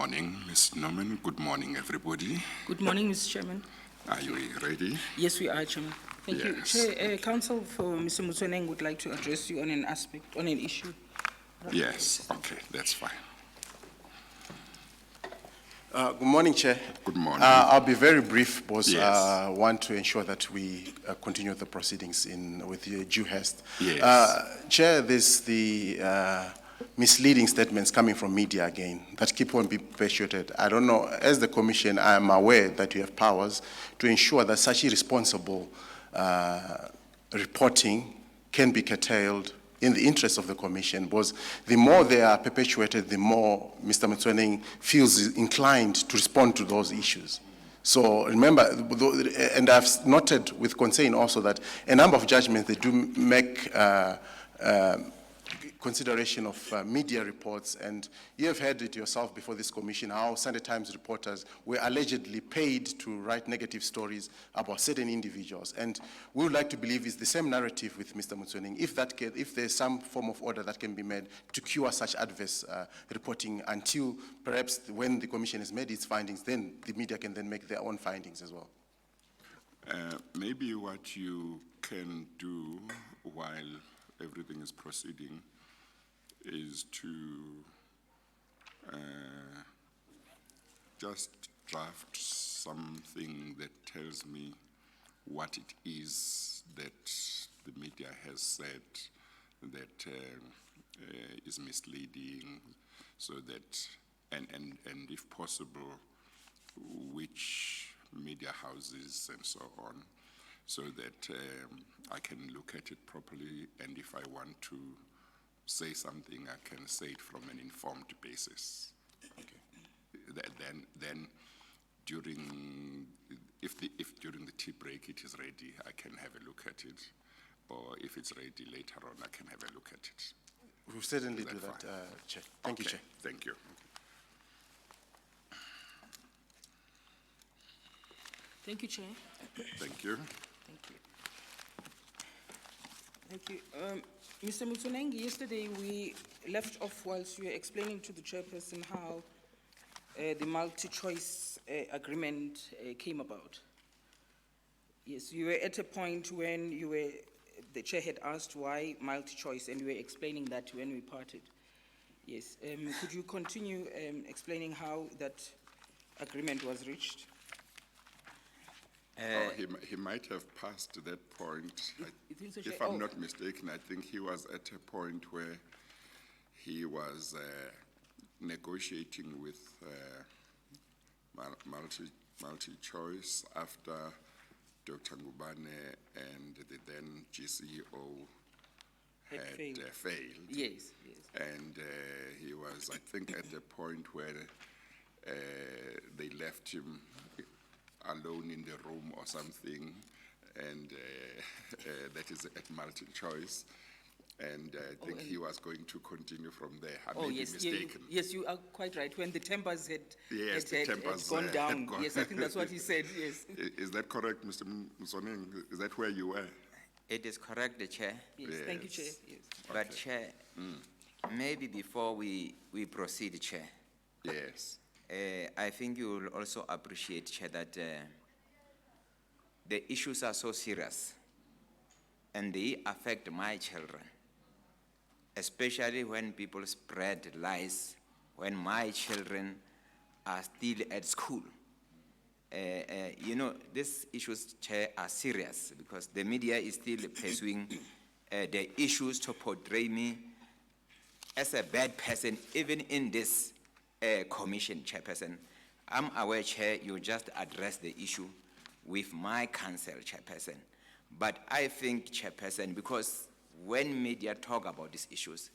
morning, Ms. Norman. Good morning, everybody. Good morning, Mr. Chairman. Are you ready? Yes, we are, Chairman. Thank you. Yes. Chair, Council for Mr. Motsoeneng would like to address you on an issue. Yes, okay, that's fine. Good morning, Chair. Good morning. I'll be very brief because Yes. I want to ensure that we continue the proceedings with due haste. Yes. Chair, there's the misleading statements coming from media again that keep on being perpetuated. I don't know, as the Commission, I am aware that you have powers to ensure that such irresponsible reporting can be curtailed in the interest of the Commission, because the more they are perpetuated, the more Mr. Motsoeneng feels inclined to respond to those issues. So remember, and I've noted with concern also that a number of judgments, they do make consideration of media reports, and you have heard it yourself before this commission, how Sunday Times reporters were allegedly paid to write negative stories about certain individuals. And we would like to believe it's the same narrative with Mr. Motsoeneng, if there's some form of order that can be made to cure such adverse reporting until perhaps when the commission has made its findings, then the media can then make their own findings as well. Maybe what you can do while everything is proceeding is to just draft something that tells me what it is that the media has said that is misleading, so that, and if possible, which media houses and so on, so that I can look at it properly, and if I want to say something, I can say it from an informed basis. Okay. Then during, if during the tea break it is ready, I can have a look at it, or if it's ready later on, I can have a look at it. We'll certainly do that, Chair. Thank you, Chair. Thank you. Thank you, Chair. Thank you. Thank you. Thank you. Mr. Motsoeneng, yesterday we left off whilst you were explaining to the chairperson how the multi-choice agreement came about. Yes, you were at a point when the chair had asked why multi-choice, and you were explaining that when we parted. Yes, could you continue explaining how that agreement was reached? He might have passed that point. If I'm not mistaken, I think he was at a point where he was negotiating with MultiChoice after Dr. Ngubane and the then GCO had failed. Yes, yes. And he was, I think, at the point where they left him alone in the room or something, and that is at MultiChoice, and I think he was going to continue from there. I may be mistaken. Yes, you are quite right. When the tempers had gone down. Had gone. Yes, I think that's what he said, yes. Is that correct, Mr. Motsoeneng? Is that where you were? It is correct, the Chair. Yes, thank you, Chair. Yes. But, okay. Chair, maybe before we proceed, Chair. Yes. I think you will also appreciate, Chair, that the issues are so serious and they affect my children, especially when people spread lies when my children are still at school. You know, these issues, Chair, are serious because the media is still pursuing the issues to portray me as a bad person, even in this commission, Chairperson. I'm aware, Chair, you just addressed the issue with my council, Chairperson. But I think, Chairperson, because when media talk about these issues,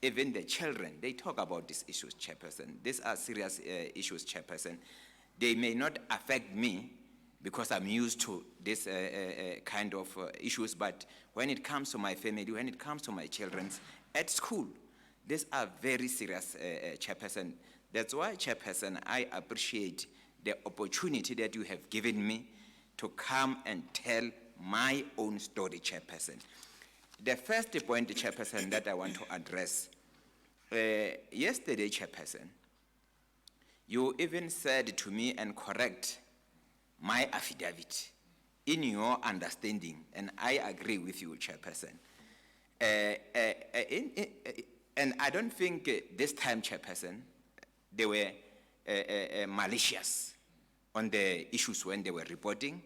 even the children, they talk about these issues, Chairperson. These are serious issues, Chairperson. They may not affect me because I'm used to this kind of issues, but when it comes to my family, when it comes to my children at school, these are very serious, Chairperson. That's why, Chairperson, I appreciate the opportunity that you have given me to come and tell my own story, Chairperson. The first point, Chairperson, that I want to address, yesterday, Chairperson, You even said to me and correct my affidavit in your understanding, and I agree with you, Chairperson. And I don't think this time, Chairperson, they were malicious on the issues when they were reporting.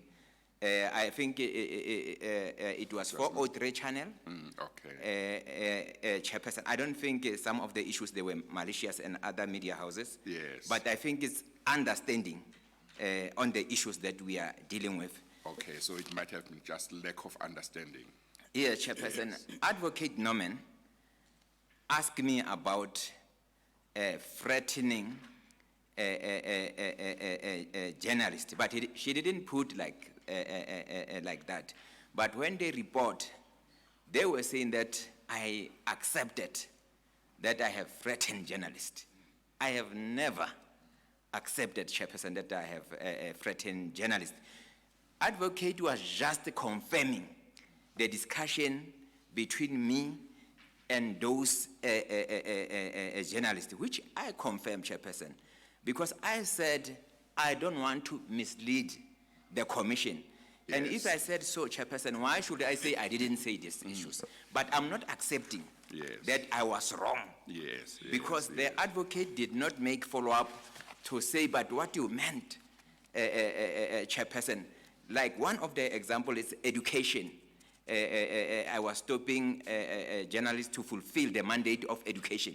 I think it was for O3 channel. Okay. Chairperson, I don't think some of the issues they were malicious and other media houses. Yes. But I think it's understanding on the issues that we are dealing with. Okay, so it might have been just lack of understanding. Yes, Chairperson. Yes. Advocate Norman asked me about threatening a journalist, but she didn't put like that. But when they report, they were saying that I accepted that I have threatened journalists. I have never accepted, Chairperson, that I have threatened journalists. Advocate was just confirming the discussion between me and those journalists, which I confirm, Chairperson, because I said I don't want to mislead the commission. Yes. And if I said so, Chairperson, why should I say I didn't say these issues? But I'm not accepting that I was wrong. Yes. Because the advocate did not make follow-up to say, but what you meant, Chairperson. Like one of the examples is education. I was stopping journalists to fulfill the mandate of education.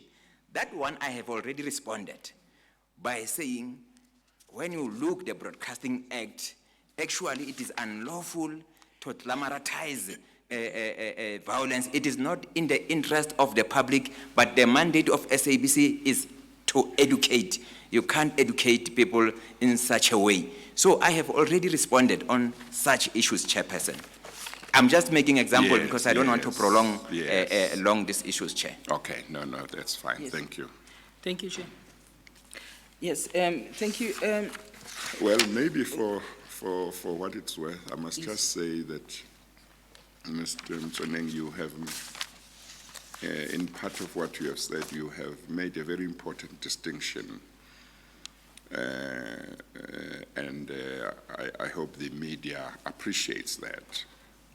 That one I have already responded by saying, when you look the Broadcasting Act, actually it is unlawful to glamorize violence. It is not in the interest of the public, but the mandate of SABC is to educate. You can't educate people in such a way. So I have already responded on such issues, Chairperson. I'm just making example because I don't want to prolong long these issues, Chair. Okay, no, that's fine. Yes. Thank you. Thank you, Chair. Yes, thank you. Well, maybe for what it's worth, I must just say that, Mr. Motsoeneng, you have, in part of what you have said, you have made a very important distinction. And I hope the media appreciates that,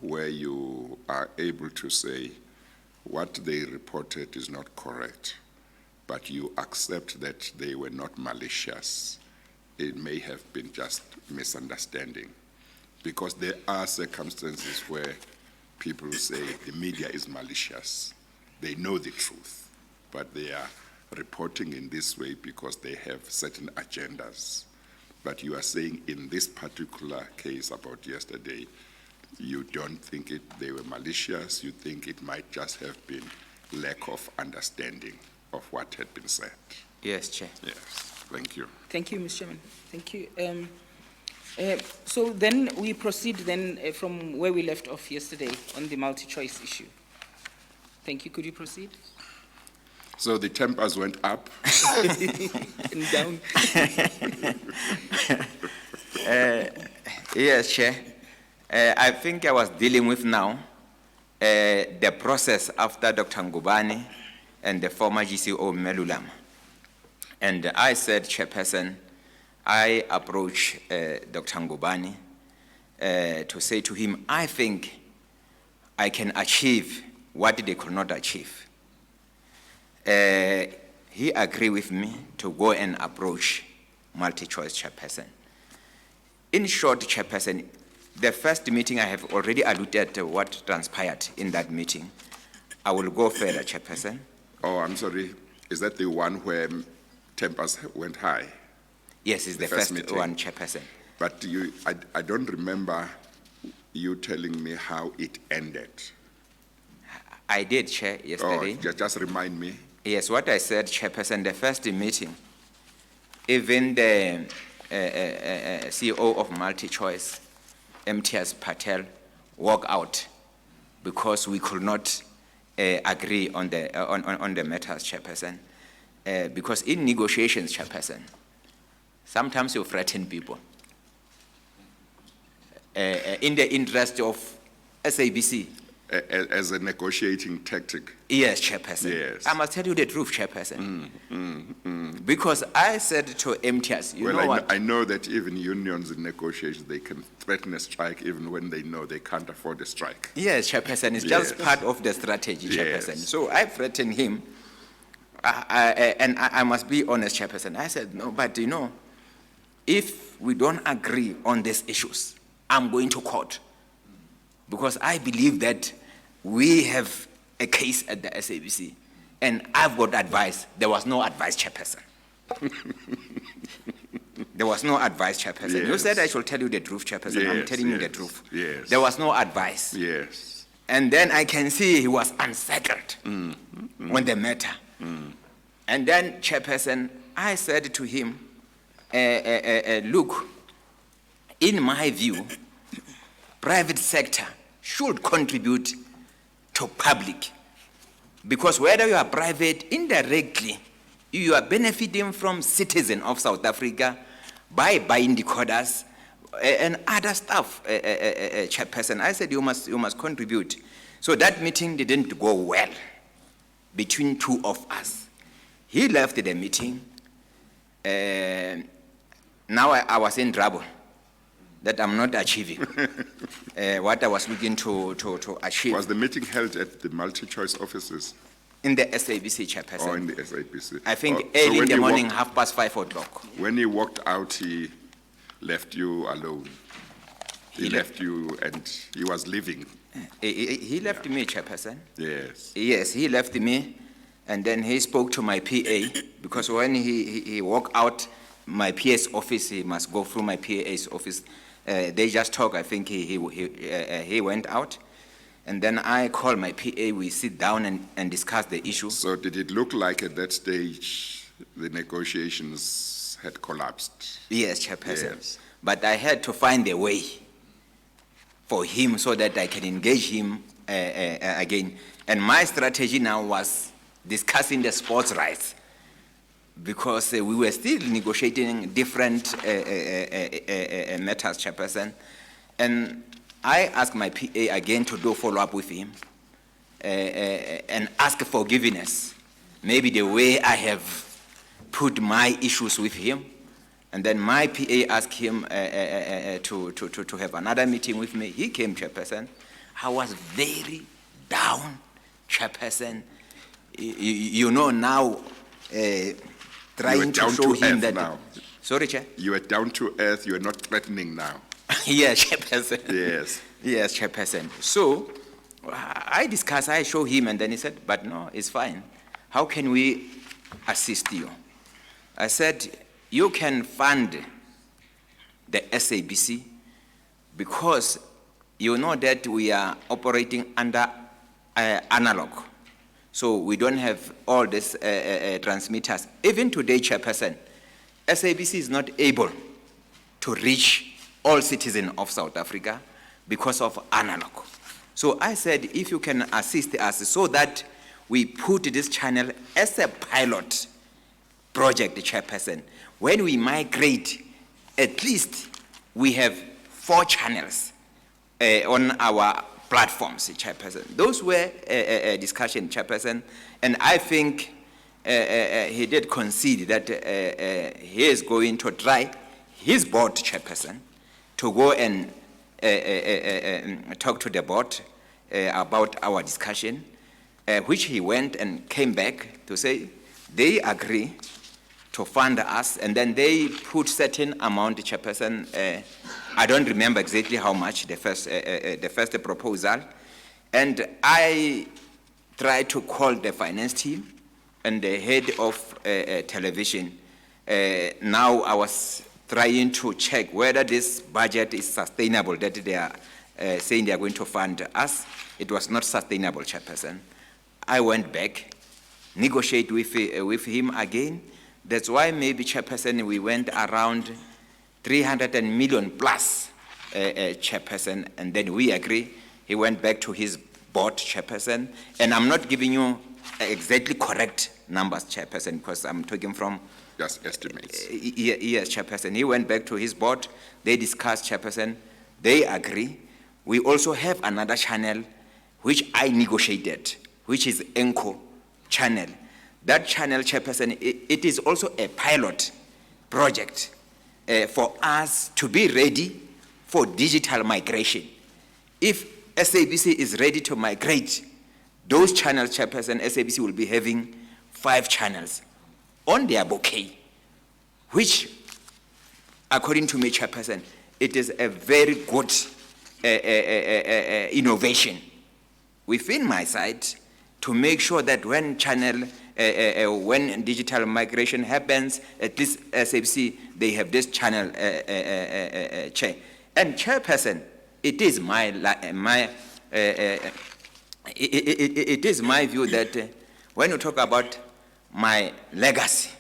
where you are able to say what they reported is not correct, but you accept that they were not malicious. It may have been just misunderstanding, because there are circumstances where people say the media is malicious. They know the truth, but they are reporting in this way because they have certain agendas. But you are saying in this particular case about yesterday, you don't think they were malicious, you think it might just have been lack of understanding of what had been said. Yes, Chair. Yes, thank you. Thank you, Mr. Chairman. Thank you. So then we proceed then from where we left off yesterday on the multi-choice issue. Thank you. Could you proceed? So the tempers went up. And down. Yes, Chair. I think I was dealing with now the process after Dr. Ngubane and the former GCO Melulam. And I said, Chairperson, I approached Dr. Ngubane to say to him, I think I can achieve what they could not achieve. He agreed with me to go and approach MultiChoice, Chairperson. In short, Chairperson, the first meeting I have already alluded to what transpired in that meeting. I will go further, Chairperson. Oh, I'm sorry. Is that the one where tempers went high? Yes, it's the first one, Chairperson. But I don't remember you telling me how it ended. I did, Chair, yesterday. Oh, just remind me. Yes, what I said, Chairperson, the first meeting, even the CEO of MultiChoice, MTS Patel, walked out because we could not agree on the matters, Chairperson. Because in negotiations, Chairperson, sometimes you threaten people in the interest of SABC. As a negotiating tactic. Yes, Chairperson. Yes. I must tell you the truth, Chairperson. Because I said to MTS, you know what? I know that even unions in negotiations, they can threaten a strike even when they know they can't afford a strike. Yes, Chairperson, it's Yes. just part of the strategy, Chairperson. Yes. So I threatened him, and I must be honest, Chairperson. I said, no, but you know, if we don't agree on these issues, I'm going to court. Because I believe that we have a case at the SABC, and I've got advice. There was no advice, Chairperson. There was no advice, Chairperson. You Yes. said I should tell you the truth, Chairperson. I'm Yes, telling you the yes, truth. yes. There was no advice. Yes. And then I can see he was unsettled on the matter. And then, Chairperson, I said to him, look, in my view, private sector should contribute to public. Because whether you are private, indirectly, you are benefiting from citizens of South Africa by buying decoders and other stuff, Chairperson. I said you must contribute. So that meeting didn't go well between two of us. He left the meeting. Now I was in trouble that I'm not achieving what I was looking to achieve. Was the meeting held at the MultiChoice offices In the SABC, Chairperson. or in the SABC? I think Oh, so early in when the he morning, walked- 5:30. When he walked out, he left you alone. He left you and he was leaving. He left me, Chairperson. Yes. Yes, he left me, and then he spoke to my PA, because when he walked out my PA's office, he must go through my PA's office. They just talk. I think he went out, and then I call my PA. We sit down and discuss the issue. So did it look like at that stage the negotiations had collapsed? Yes, Chairperson. Yes. But I had to find a way for him so that I can engage him again. And my strategy now was discussing the sports rights, because we were still negotiating different matters, Chairperson. And I asked my PA again to do follow-up with him and ask forgiveness, maybe the way I have put my issues with him. And then my PA asked him to have another meeting with me. He came, Chairperson. I was very down, Chairperson. You know now, trying to down show to him earth that. now. Sorry, Chair. You are down to earth, you are not threatening now. Yes, Chairperson. Yes. Yes, Chairperson. So I discussed, I showed him, and then he said, but no, it's fine. How can we assist you? I said, you can fund the SABC because you know that we are operating under analog. So we don't have all these transmitters. Even today, Chairperson, SABC is not able to reach all citizens of South Africa because of analog. So I said, if you can assist us so that we put this channel as a pilot project, Chairperson. When we migrate, at least we have 4 channels on our platforms, Chairperson. Those were a discussion, Chairperson, and I think he did concede that he is going to try his board, Chairperson, to go and talk to the board about our discussion, which he went and came back to say they agree to fund us, and then they put certain amount, Chairperson. I don't remember exactly how much the first proposal, and I tried to call the finance team and the head of television. Now I was trying to check whether this budget is sustainable, that they are saying they are going to fund us. It was not sustainable, Chairperson. I went back, negotiate with him again. That's why maybe, Chairperson, we went around 300 million plus, Chairperson, and then we agree. He went back to his board, Chairperson, and I'm not giving you exactly correct numbers, Chairperson, because I'm talking from Just estimates. yes, Chairperson. He went back to his board. They discussed, Chairperson. They agree. We also have another channel which I negotiated, which is ENCO channel. That channel, Chairperson, it is also a pilot project for us to be ready for digital migration. If SABC is ready to migrate those channels, Chairperson, SABC will be having 5 channels on their bouquet, which, according to me, Chairperson, it is a very good innovation within my side to make sure that when when digital migration happens, at least SABC, they have this channel chair. And Chairperson, it is it is my view that when you talk about my legacy,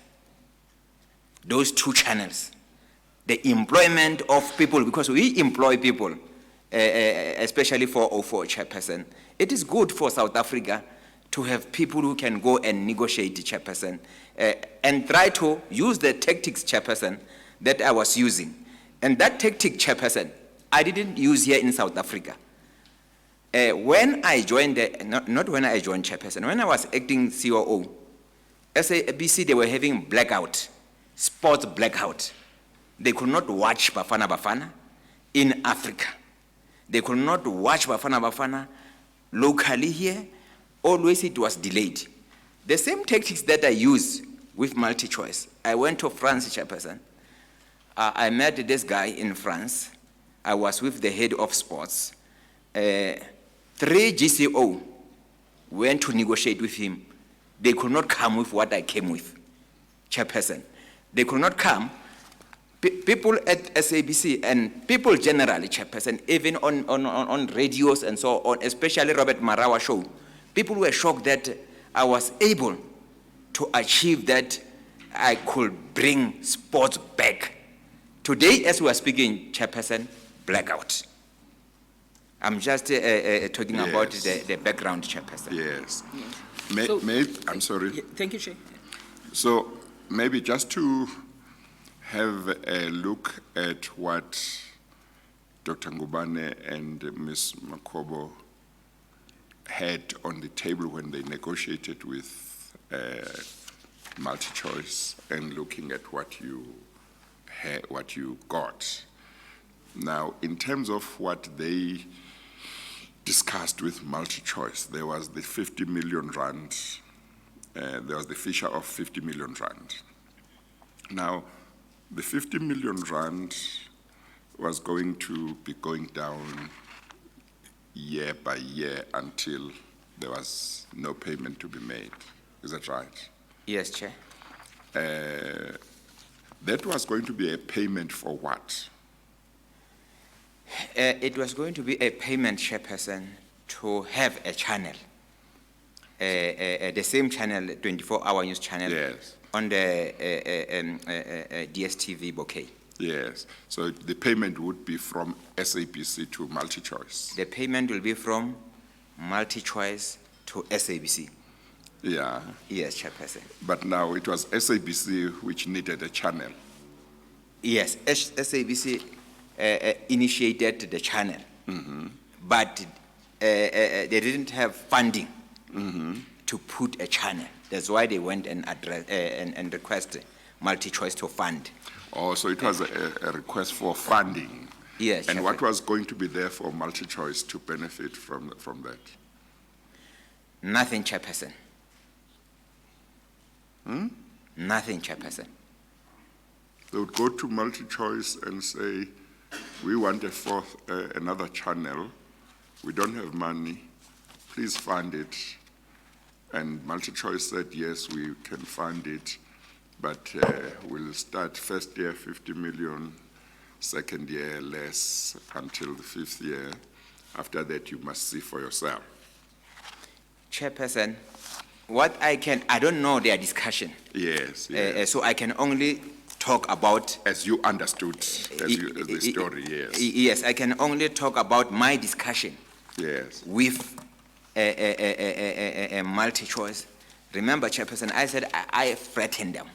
those 2 channels, the employment of people, because we employ people, especially for 04 Chairperson, it is good for South Africa to have people who can go and negotiate, Chairperson, and try to use the tactics, Chairperson, that I was using. And that tactic, Chairperson, I didn't use here in South Africa. When I joined, not when I joined, Chairperson, when I was acting COO, SABC, they were having blackout, sports blackout. They could not watch Bafana Bafana in Africa. They could not watch Bafana Bafana locally here. Always it was delayed. The same tactics that I use with MultiChoice. I went to France, Chairperson. I met this guy in France. I was with the head of sports. 3 GCO went to negotiate with him. They could not come with what I came with, Chairperson. They could not come. People at SABC and people generally, Chairperson, even on radios and so on, especially Robert Marawa show, people were shocked that I was able to achieve that I could bring sports back. Today, as we are speaking, Chairperson, blackout. I'm just talking about the background, Chairperson. Yes. So- I'm sorry. Yeah, thank you, Chair. So maybe just to have a look at what Dr. Ngubane and Ms. Makobo had on the table when they negotiated with MultiChoice, and looking at what you got. Now, in terms of what they discussed with MultiChoice, there was the 50 million rand, there was the feature of 50 million rand. Now, the 50 million rand was going to be going down year by year until there was no payment to be made. Is that right? Yes, Chair. That was going to be a payment for what? It was going to be a payment, Chairperson, to have a channel, the same channel, 24-hour news channel, Yes. on the DSTV bouquet. Yes. So the payment would be from SABC to MultiChoice. The payment will be from MultiChoice to SABC. Yeah. Yes, Chairperson. But now it was SABC which needed a channel. Yes, SABC initiated the channel, but they didn't have funding to put a channel. That's why they went and requested MultiChoice to fund. Oh, so it was a request for funding. Yes. And what Chairperson. was going to be there for MultiChoice to benefit from that? Nothing, Chairperson. Nothing, Chairperson. They would go to MultiChoice and say, we want another channel. We don't have money. Please fund it. And MultiChoice said, yes, we can fund it, but we'll start first year 50 million, second year less until the 5th year. After that, you must see for yourself. Chairperson, I don't know their discussion. Yes, yes. So I can only talk about. As you understood the story, yes. Yes, I can only talk about my discussion Yes. with a MultiChoice. Remember, Chairperson, I said I threatened them.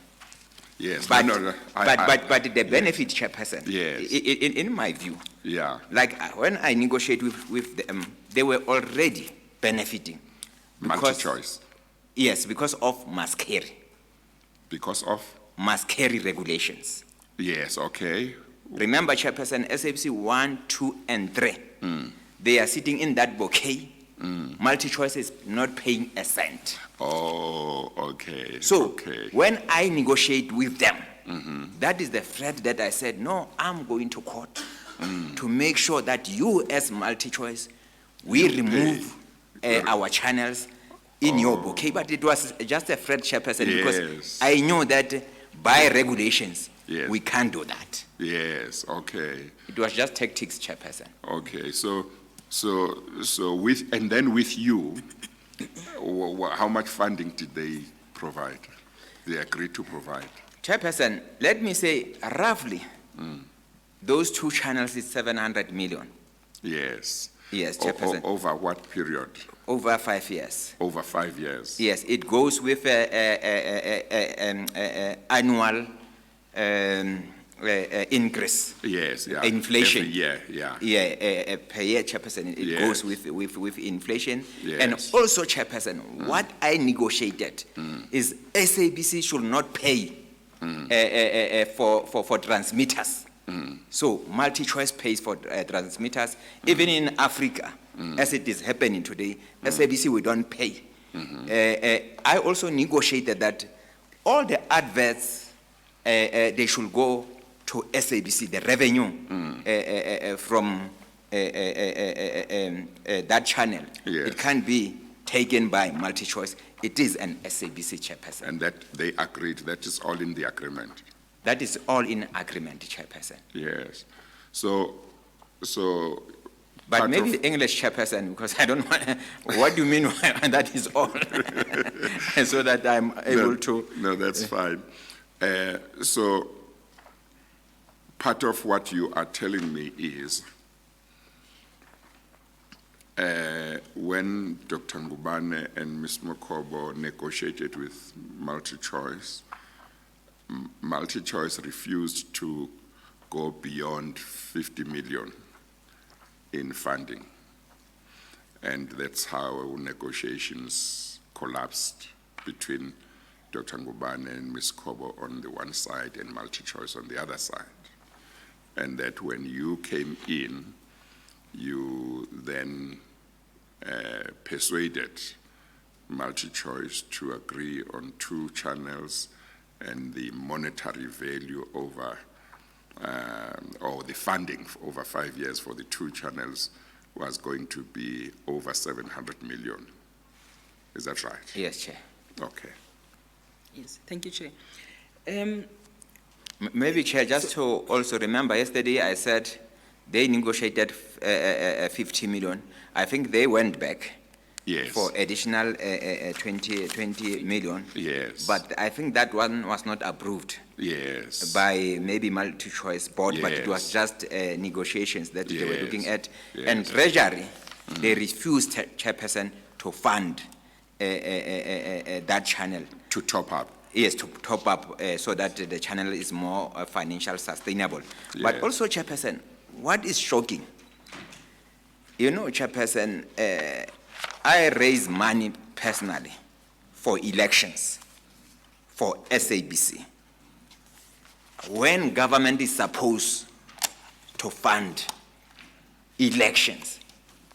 Yes. But, no, no, but the benefit, Chairperson, Yes. in my view, yeah. like when I negotiate with them, they were already benefiting. Because- MultiChoice, Yes, because of must carry regulations. yes, okay, Remember, Chairperson, SABC 1, 2, and 3, they are sitting in that bouquet. MultiChoice is not paying a cent. oh, okay, So okay, when I negotiate with them, that is the threat that I said, no, I'm going to court to make sure that you as MultiChoice, we remove our channels in your bouquet. But it was just a threat, Chairperson, because Yes. I know that by regulations, Yes. we can't do that. yes, okay. It was just tactics, Chairperson. Okay, so with, and then with you, how much funding did they provide? They agreed to provide? Chairperson, let me say roughly, those two channels is 700 million. Yes. Yes, Chairperson. Over what period? Over 5 years. Over 5 years? Yes, it goes with annual increase. Yes, yeah. Inflation. Every year, yeah. Yeah, per year, Chairperson, it Yes. goes with inflation. And Yes. also, Chairperson, what I negotiated is SABC should not pay for transmitters. So MultiChoice pays for transmitters. Even in Africa, as it is happening today, SABC we don't pay. I also negotiated that all the adverts, they should go to SABC, the revenue from that channel. Yes. It can't be taken by MultiChoice. It is an SABC Chairperson. And that they agreed, that is all in the agreement? That is all in agreement, Chairperson. Yes. So But part maybe of- English Chairperson, because I don't want, what do you mean that is all? So that I'm able to. No, that's fine. So part of what you are telling me is when Dr. Ngubane and Ms. Mokobo negotiated with MultiChoice, MultiChoice refused to go beyond 50 million in funding. And that's how negotiations collapsed between Dr. Ngubane and Ms. Kobo on the one side and MultiChoice on the other side. And that when you came in, you then persuaded MultiChoice to agree on 2 channels, and the monetary value over, or the funding over 5 years for the 2 channels was going to be over 700 million. Is that right? Yes, Chair. Okay. Yes, thank you, Chair. Maybe, Chair, just to also remember, yesterday I said they negotiated 50 million. I think they went back Yes. for additional 20 million. Yes. But I think that one was not approved Yes. by maybe MultiChoice board, but it was Yes. just negotiations that they were looking Yes. at. And Yes. Treasury, they refused, Chairperson, to fund that channel. To top up. Yes, to top up so that the channel is more financial sustainable. But Yes. also, Chairperson, what is shocking, you know, Chairperson, I raise money personally for elections, for SABC. When government is supposed to fund elections,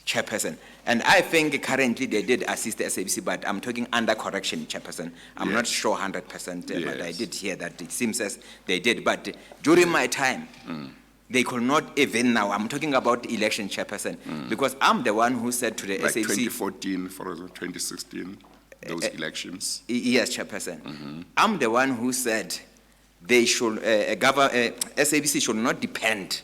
Chairperson, and I think currently they did assist the SABC, but I'm talking under correction, Chairperson. I'm not sure 100%, but I Yes. did hear that it seems as they did. But during my time, they could not even now, I'm talking about election, Chairperson, because I'm the one who said to the Like SABC. 2014, for example, 2016, those elections. Yes, Chairperson. I'm the one who said they should, SABC should not depend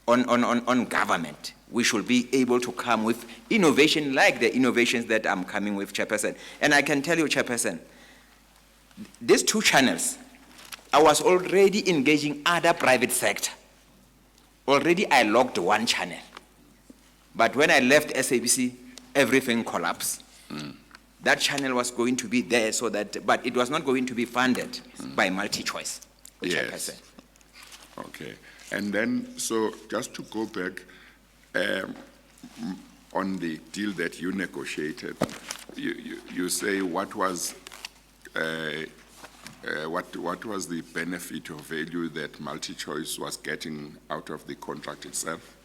on government. We should be able to come with innovation like the innovations that I'm coming with, Chairperson. And I can tell you, Chairperson, these 2 channels, I was already engaging other private sector. Already I logged 1 channel. But when I left SABC, everything collapsed. That channel was going to be there so that, but it was not going to be funded by MultiChoice. Yes. Chairperson. Okay. And then, so just to go back, on the deal that you negotiated, you say what was the benefit or value that MultiChoice was getting out of the contract itself?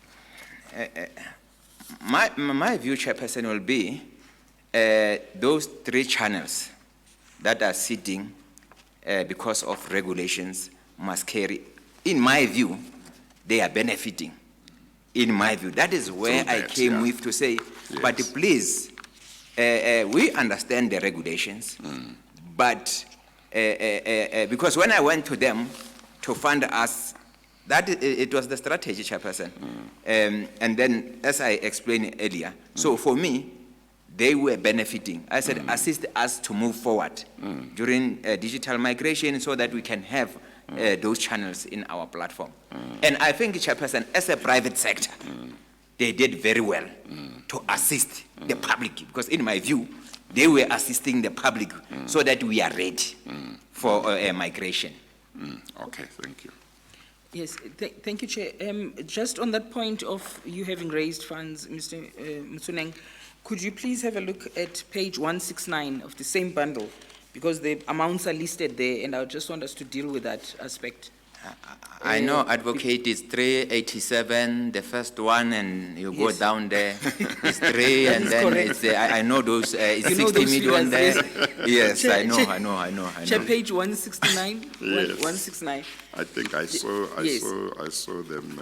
My view, Chairperson, will be those 3 channels that are sitting because of regulations must carry, in my view, they are benefiting. In my view, that is where I came with to say, but please, we understand the regulations, but because when I went to them to fund us, that it was the strategy, Chairperson. And then, as I explained earlier, so for me, they were benefiting. I said, assist us to move forward during digital migration so that we can have those channels in our platform. And I think, Chairperson, as a private sector, they did very well to assist the public, because in my view, they were assisting the public so that we are ready for migration. Okay, thank you. Yes, thank you, Chair. Just on that point of you having raised funds, Mr. Motsoeneng, could you please have a look at page 169 of the same bundle? Because the amounts are listed there, and I just want us to deal with that aspect. I know, Advocate, it's 387, the first one, and you go down there, it's 3, and then correct. It's, I know those, it's 60 million there. Yes, I know. Chair, page 169, Yes. 169. I think I saw them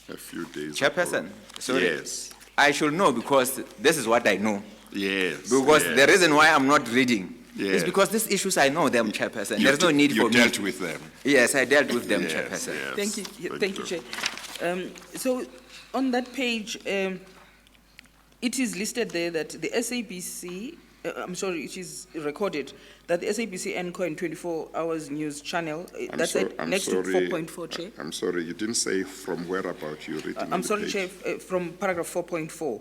a few days Chairperson, ago. sorry. Yes. I should know because this is what I know. Yes. Because the reason why I'm not reading Yes. is because these issues I know them, Chairperson. There's no need for me. You dealt with them. Yes, I dealt with them, Yes, Chairperson. yes. Thank you, thank you, Chair. So on that page, it is listed there that the SABC, it is recorded that the SABC Encore and 24 Hours News channel, that's next to 4.4, Chair. I'm sorry, you didn't say from where about you written. I'm sorry, Chair, from paragraph 4.4.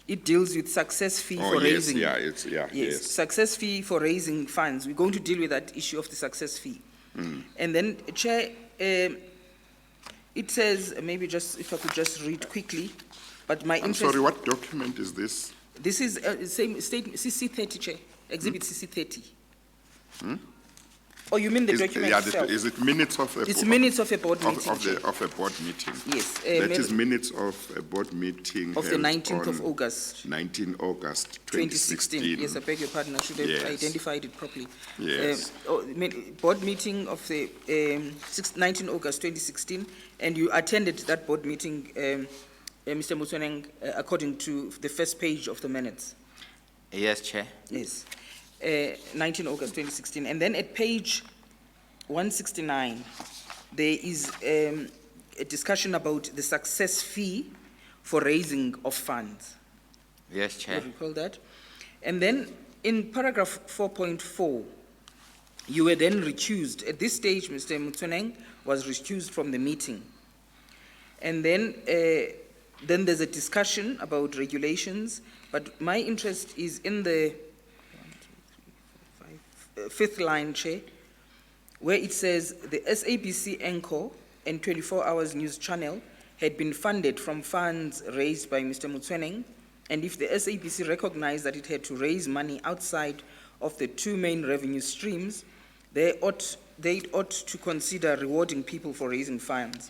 It deals with success fee for raising. Yes, success fee for raising funds. We're going to deal with that issue of the success fee. And then, Chair, it says, maybe just, if I could just read quickly, but my interest... I'm sorry, what document is this? This is same statement, CC30, Chair, Exhibit CC30. Oh, you mean the document itself? Is it minutes of a It's minutes of a board meeting, Chair. Of a board meeting? Yes. That is minutes of a board meeting of the held 19th of on August. 19 August 2016. Yes, I beg your pardon, I should have identified it properly. Yes. Board meeting of the 19 August 2016, and you attended that board meeting, Mr. Motsoeneng, according to the first page of the minutes. Yes, Chair. Yes. 19 August 2016. And then at page 169, there is a discussion about the success fee for raising of funds. Yes, Chair. You recall that? And then in paragraph 4.4, you were then recused. At this stage, Mr. Motsoeneng was recused from the meeting. And then there's a discussion about regulations, but my interest is in the 5th line, Chair, where it says the SABC Encore and 24 Hours News Channel had been funded from funds raised by Mr. Motsoeneng, and if the SABC recognized that it had to raise money outside of the 2 main revenue streams, they ought to consider rewarding people for raising funds.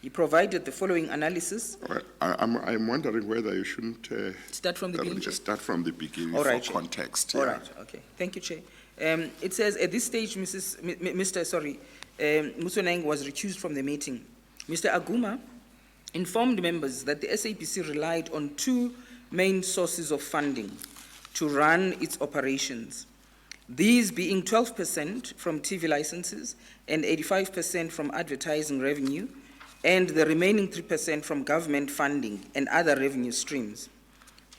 He provided the following analysis. I'm wondering whether you shouldn't start from the beginning. Start from the beginning for context. All right, okay. Thank you, Chair. It says, at this stage, Mr. Motsoeneng was recused from the meeting. Mr. Aguma informed members that the SABC relied on 2 main sources of funding to run its operations. These being 12% from TV licenses and 85% from advertising revenue, and the remaining 3% from government funding and other revenue streams.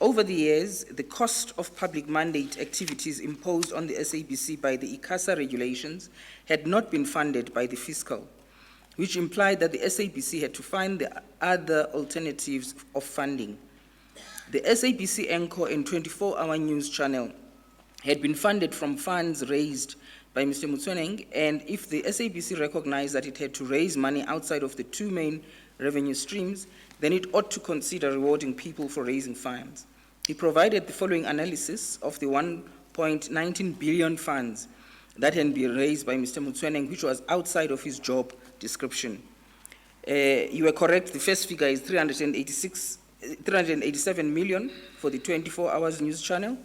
Over the years, the cost of public mandate activities imposed on the SABC by the ICASA regulations had not been funded by the fiscal, which implied that the SABC had to find the other alternatives of funding. The SABC Encore and 24-Hour News Channel had been funded from funds raised by Mr. Motsoeneng, and if the SABC recognized that it had to raise money outside of the 2 main revenue streams, then it ought to consider rewarding people for raising funds. He provided the following analysis of the 1.19 billion funds that had been raised by Mr. Motsoeneng, which was outside of his job description. You were correct, the first figure is 387 million for the 24 hours news channel,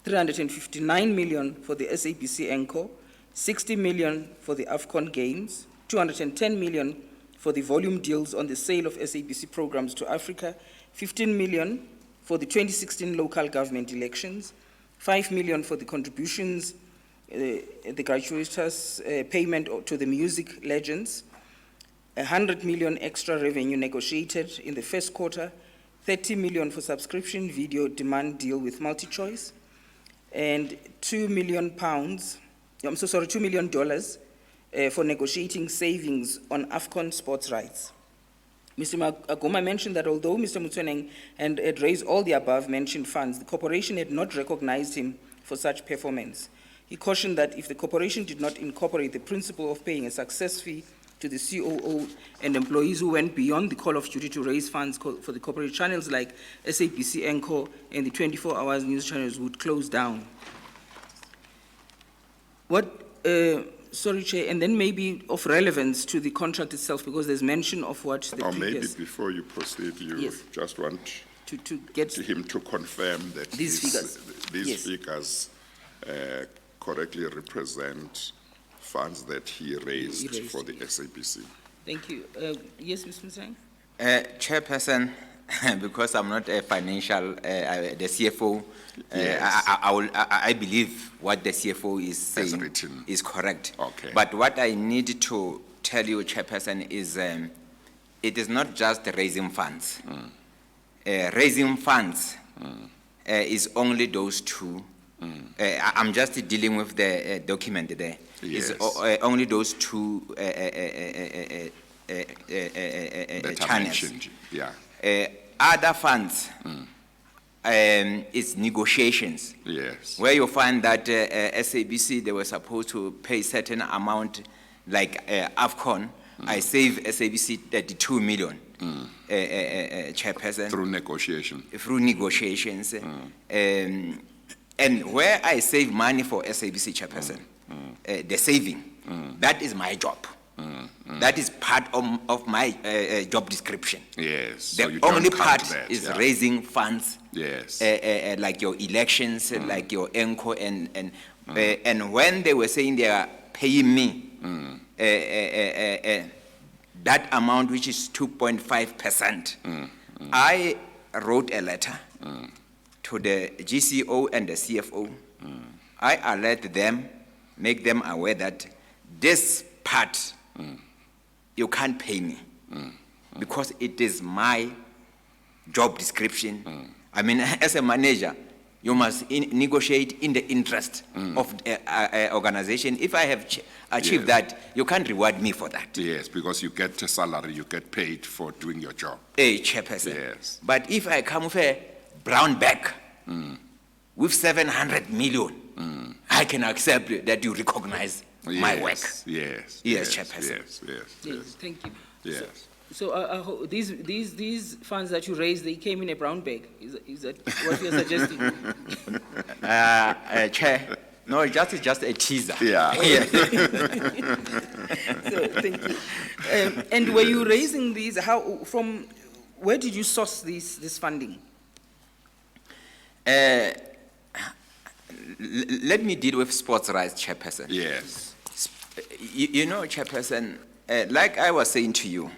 359 million for the SABC Encore, 60 million for the AFCON Games, 210 million for the volume deals on the sale of SABC programs to Africa, 15 million for the 2016 local government elections, 5 million for the contributions, the gratuitous payment to the music legends, 100 million extra revenue negotiated in the first quarter, 30 million for subscription video demand deal with MultiChoice, and $2 million for negotiating savings on AFCON sports rights. Mr. Agoma mentioned that although Mr. Motsoeneng had raised all the above-mentioned funds, the corporation had not recognized him for such performance. He cautioned that if the corporation did not incorporate the principle of paying a success fee to the COO and employees who went beyond the call of duty to raise funds for the corporate channels like SABC Encore and the 24 hours news channels would close down. Sorry, Chair, and then maybe of relevance to the contract itself, because there's mention of what the maybe before you proceed, you Yes. just want to get him to confirm that These figures. these Yes. figures correctly represent funds that he raised raised, for the SABC. Thank you. Yes, Mr. Motsoeneng? Chairperson, because I'm not a financial, the CFO, Yes. I believe what the CFO is saying written. is correct. Okay. But what I need to tell you, Chairperson, is it is not just raising funds. Raising funds is only those two. I'm just dealing with the document there. Yes. It's only those two That I channels. mentioned, yeah. Other funds is negotiations, Yes. where you find that SABC, they were supposed to pay certain amount, like AFCON. I save SABC 32 million, Chairperson. Through negotiation. Through negotiations. And where I save money for SABC, Chairperson, the saving, that is my job. That is part of my job description. Yes. The so you don't only count part that, is yeah. raising funds, Yes. like your elections, like your ENCO, and when they were saying they are paying me that amount, which is 2.5%, I wrote a letter to the GCO and the CFO. I alert them, make them aware that this part, you can't pay me because it is my job description. I mean, as a manager, you must negotiate in the interest of the organization. If I have achieved that, you can't reward me for that. Yes, because you get a salary, you get paid for doing your job. A Chairperson. Yes. But if I come with a brown bag with 700 million, I can accept that you recognize my work. Yes. Yes, Chairperson. Yes, thank you. Yes. So these funds that you raised, they came in a brown bag. Is that what you're suggesting? Chair, no, it's just a teaser. Yeah. So, thank you. And were you raising these, where did you source this funding? Let me deal with sports rights, Chairperson. Yes. You know, Chairperson, like I was saying to you,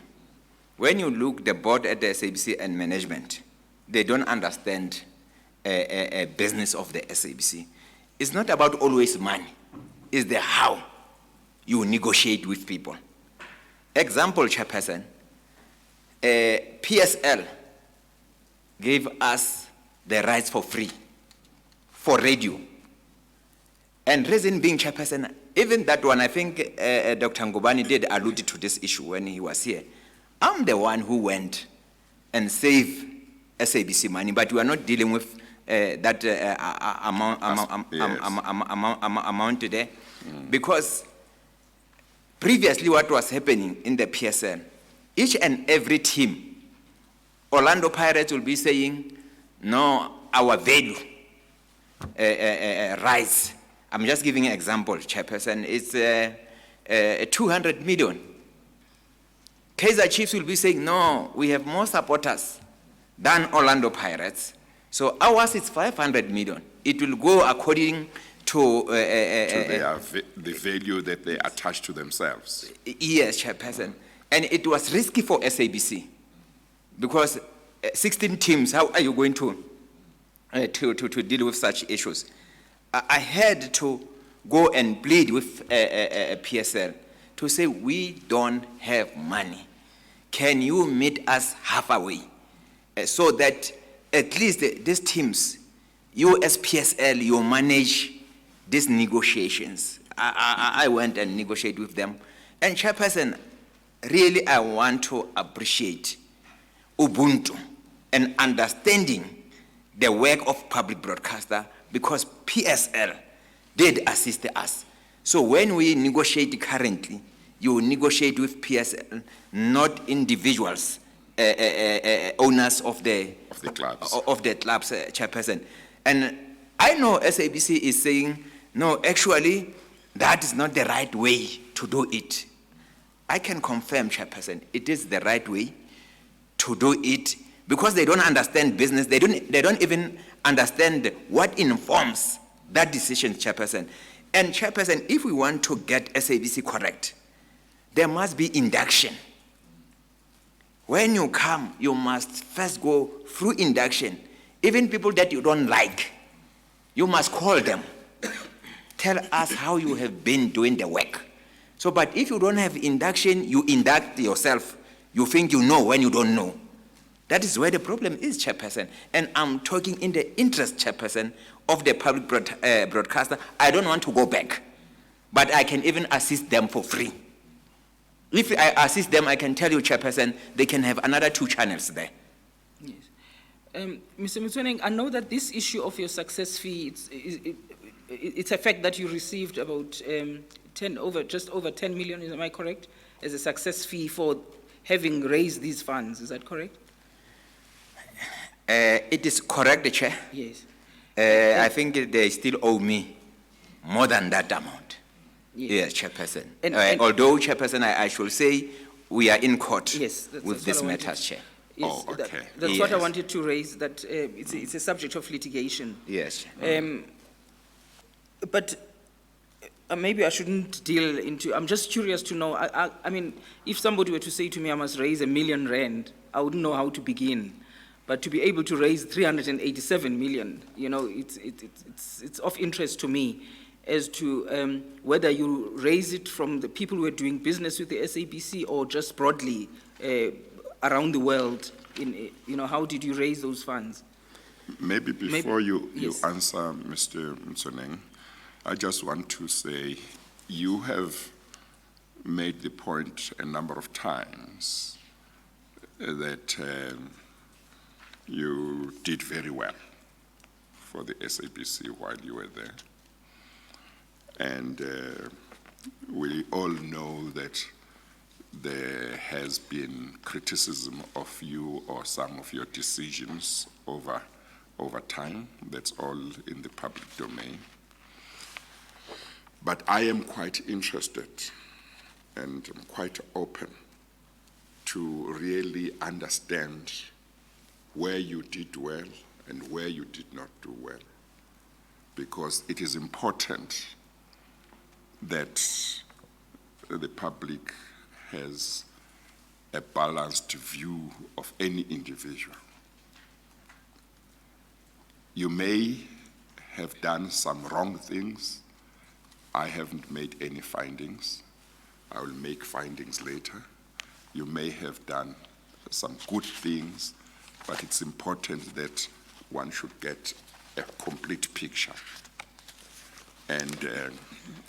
when you look the board at the SABC and management, they don't understand a business of the SABC. It's not about always money. It's the how you negotiate with people. Example, Chairperson, PSL gave us the rights for free for radio. And reason being, Chairperson, even that one, I think Dr. Ngubani did allude to this issue when he was here. I'm the one who went and saved SABC money, but we are not dealing with that amount today. Because previously what was happening in the PSL, each and every team, Orlando Pirates will be saying, no, our value rise. I'm just giving an example, Chairperson. It's 200 million. Kaizer Chiefs will be saying, no, we have more supporters than Orlando Pirates. So ours is 500 million. It will go according to the value that they attach to themselves. Yes, Chairperson. And it was risky for SABC because 16 teams, how are you going to deal with such issues? I had to go and plead with PSL to say, we don't have money. Can you meet us halfway? So that at least these teams, you as PSL, you manage these negotiations. I went and negotiated with them. And Chairperson, really I want to appreciate Ubuntu and understanding the work of public broadcaster because PSL did assist us. So when we negotiate currently, you negotiate with PSL, not individuals, owners of the clubs, Chairperson. And I know SABC is saying, no, actually, that is not the right way to do it. I can confirm, Chairperson, it is the right way to do it because they don't understand business. They don't even understand what informs that decision, Chairperson. And Chairperson, if we want to get SABC correct, there must be induction. When you come, you must first go through induction. Even people that you don't like, you must call them. Tell us how you have been doing the work. So, but if you don't have induction, you induct yourself. You think you know when you don't know. That is where the problem is, Chairperson. And I'm talking in the interest, Chairperson, of the public broadcaster. I don't want to go back, but I can even assist them for free. If I assist them, I can tell you, Chairperson, they can have another 2 channels there. Yes. Mr. Motsoeneng, I know that this issue of your success fee, it's a fact that you received about just over 10 million, am I correct, as a success fee for having raised these funds, is that correct? It is correct, Chair. Yes. I think they still owe me more than that amount. Yes, Chairperson. And although, Chairperson, I should say we are in court with this matter, Chair. Yes, oh, okay. That's what I wanted to raise, that it's a subject of litigation. Yes. But maybe I shouldn't deal into, I'm just curious to know, I mean, if somebody were to say to me I must raise R1 million, I wouldn't know how to begin. But to be able to raise 387 million, you know, it's of interest to me as to whether you raise it from the people who are doing business with the SABC or just broadly around the world. You know, how did you raise those funds? Maybe before you answer, Mr. Motsoeneng, I just want to say you have made the point a number of times that you did very well for the SABC while you were there. And we all know that there has been criticism of you or some of your decisions over time. That's all in the public domain. But I am quite interested and I'm quite open to really understand where you did well and where you did not do well. Because it is important that the public has a balanced view of any individual. You may have done some wrong things. I haven't made any findings. I will make findings later. You may have done some good things, but it's important that one should get a complete picture. And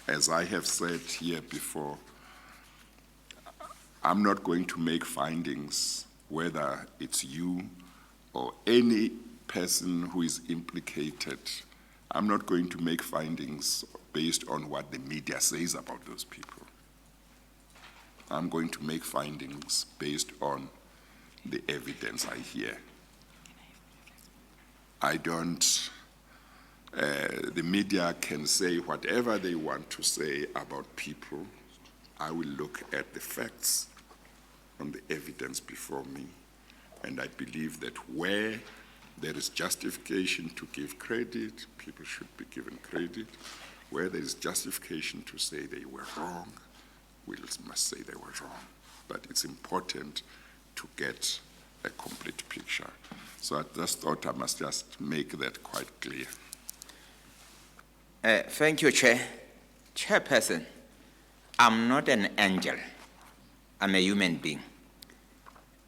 as I have said here before, I'm not going to make findings whether it's you or any person who is implicated. I'm not going to make findings based on what the media says about those people. I'm going to make findings based on the evidence I hear. I don't, the media can say whatever they want to say about people. I will look at the facts on the evidence before me, and I believe that where there is justification to give credit, people should be given credit. Where there is justification to say they were wrong, we must say they were wrong. But it's important to get a complete picture. So I just thought I must just make that quite clear. Thank you, Chair. Chairperson, I'm not an angel. I'm a human being.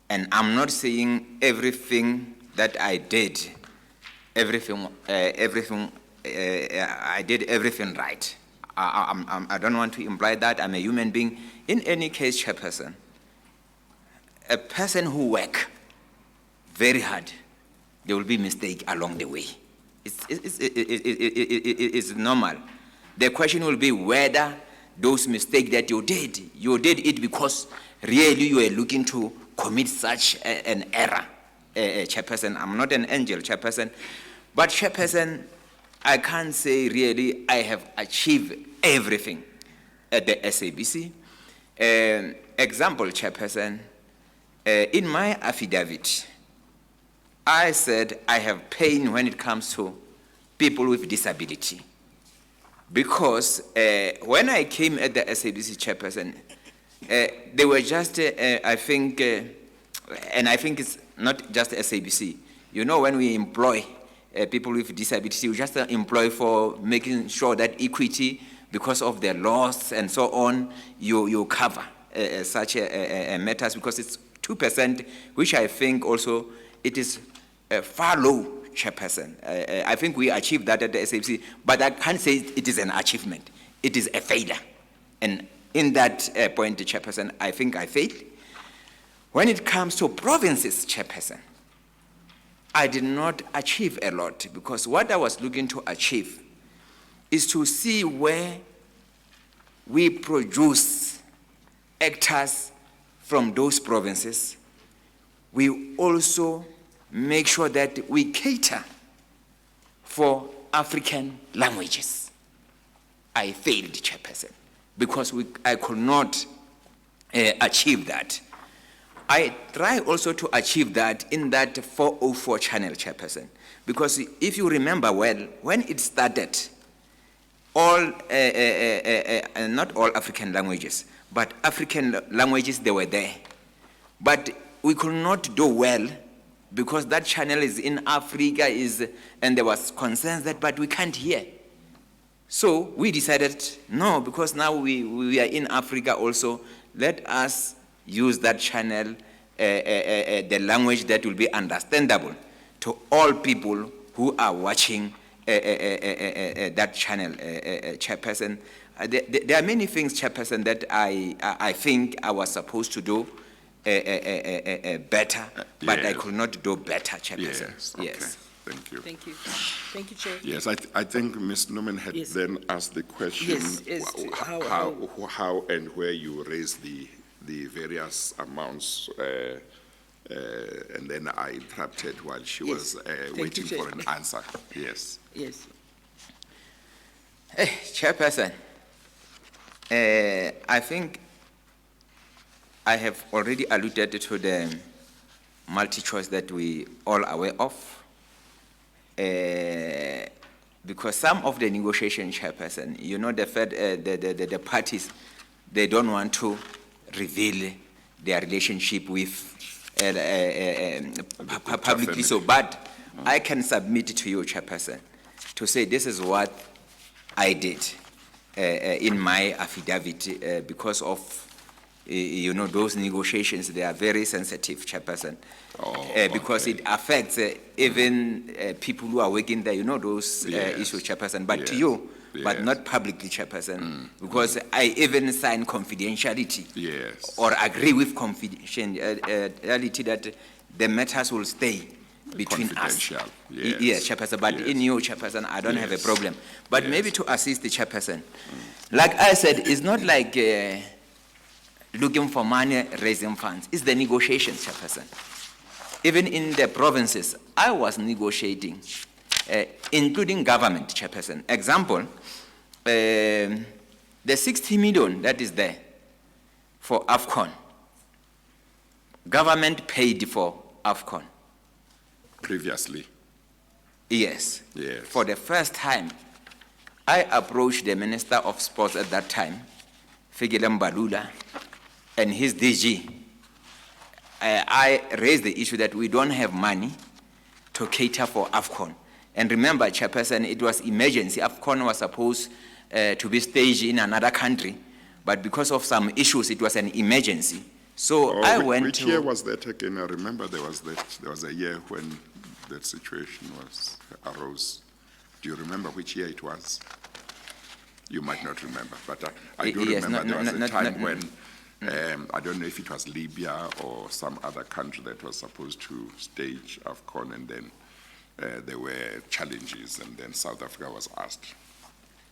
And I'm not saying everything that I did, I did everything right. I don't want to imply that. I'm a human being. In any case, Chairperson, a person who works very hard, there will be mistake along the way. It's normal. The question will be whether those mistakes that you did it because really you were looking to commit such an error. Chairperson, I'm not an angel, Chairperson, but Chairperson, I can't say really I have achieved everything at the SABC. Example, Chairperson, in my affidavit, I said I have pain when it comes to people with disability. Because when I came at the SABC, Chairperson, they were just, I think, and I think it's not just SABC. You know, when we employ people with disability, we just employ for making sure that equity, because of their laws and so on, you cover such matters, because it's 2%, which I think also it is far low, Chairperson. I think we achieved that at the SABC, but I can't say it is an achievement. It is a failure. And in that point, Chairperson, I think I failed. When it comes to provinces, Chairperson, I did not achieve a lot, because what I was looking to achieve is to see where we produce actors from those provinces. We also make sure that we cater for African languages. I failed, Chairperson, because I could not achieve that. I try also to achieve that in that 404 channel, Chairperson, because if you remember well, when it started, all, not all African languages, but African languages, they were there. But we could not do well because that channel is in Africa, and there was concerns that, but we can't hear. So we decided, no, because now we are in Africa also, let us use that channel, the language that will be understandable to all people who are watching that channel, Chairperson. There are many things, Chairperson, that I think I was supposed to do better, but I could not do better, Chairperson. Yes, okay. Yes. Thank you. Thank you. Thank you, Chair. Yes, I think Ms. Newman had then asked the question, Yes, how and where you raise the various amounts, and then I interrupted while she was waiting Chair. for an answer. Yes. Yes. Chairperson, I think I have already alluded to the multi-choice that we all are aware of, because some of the negotiation, Chairperson, you know, the parties, they don't want to reveal their relationship with publicly. So, but I can submit to you, Chairperson, to say this is what I did in my affidavit because of, you know, those negotiations. They are very sensitive, Chairperson, because it affects even people who are working there, you know, those issues, Chairperson, but to you, but not publicly, Chairperson, because I even sign confidentiality or agree with confidentiality that the matters will stay between us. Yes, Chairperson, but in you, Chairperson, I don't have a problem. But maybe to assist the Chairperson, like I said, it's not like looking for money, raising funds. It's the negotiations, Chairperson. Even in the provinces, I was negotiating, including government, Chairperson. Example, the 60 million that is there for AFCON, government paid for AFCON. Previously? Yes. Yes. For the first time, I approached the Minister of Sports at that time, Fikile Mbalula, and his DG. I raised the issue that we don't have money to cater for AFCON. And remember, Chairperson, it was emergency. AFCON was supposed to be staged in another country, but because of some issues, it was an emergency. So I went which to... year was that again? I remember there was a year when that situation arose. Do you remember which year it was? You might not remember, but I do Yes, remember there was a time when, I don't know if it was Libya or some other country that was supposed to stage AFCON, and then there were challenges, and then South Africa was asked.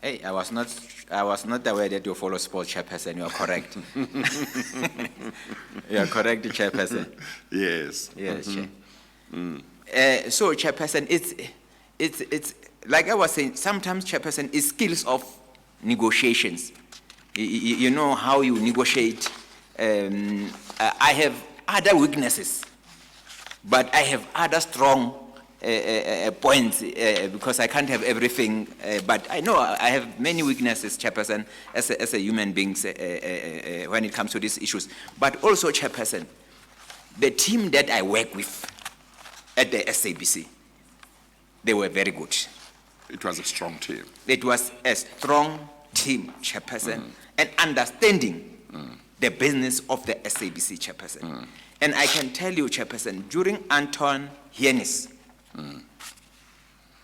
Hey, I was not aware that you follow sports, Chairperson. You are correct. You are correct, Chairperson. Yes. Yes, Chair. So, Chairperson, it's like I was saying, sometimes, Chairperson, it's skills of negotiations. You know how you negotiate. I have other weaknesses, but I have other strong points because I can't have everything. But I know I have many weaknesses, Chairperson, as a human being when it comes to these issues. But also, Chairperson, the team that I work with at the SABC, they were very good. It was a strong team. It was a strong team, Chairperson, and understanding the business of the SABC, Chairperson. And I can tell you, Chairperson, during Anton Hienis,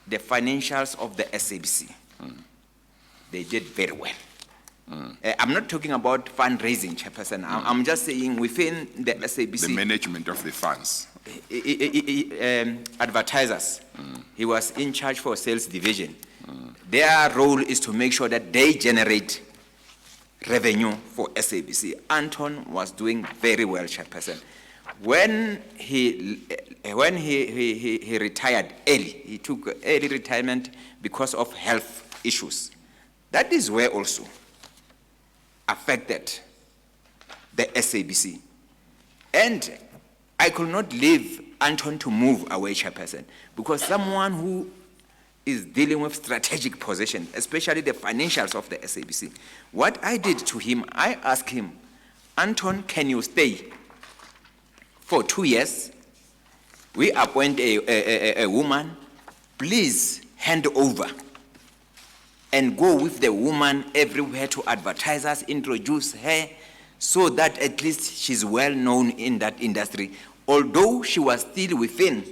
the financials of the SABC, they did very well. I'm not talking about fundraising, Chairperson. I'm just saying within the SABC. The management of the funds. Advertisers. He was in charge for sales division. Their role is to make sure that they generate revenue for SABC. Anton was doing very well, Chairperson. When he retired early, he took early retirement because of health issues. That is where also affected the SABC. And I could not leave Anton to move away, Chairperson, because someone who is dealing with strategic position, especially the financials of the SABC, what I did to him, I asked him, Anton, can you stay for 2 years? We appoint a woman. Please hand over and go with the woman everywhere to advertisers, introduce her, so that at least she's well known in that industry, although she was still within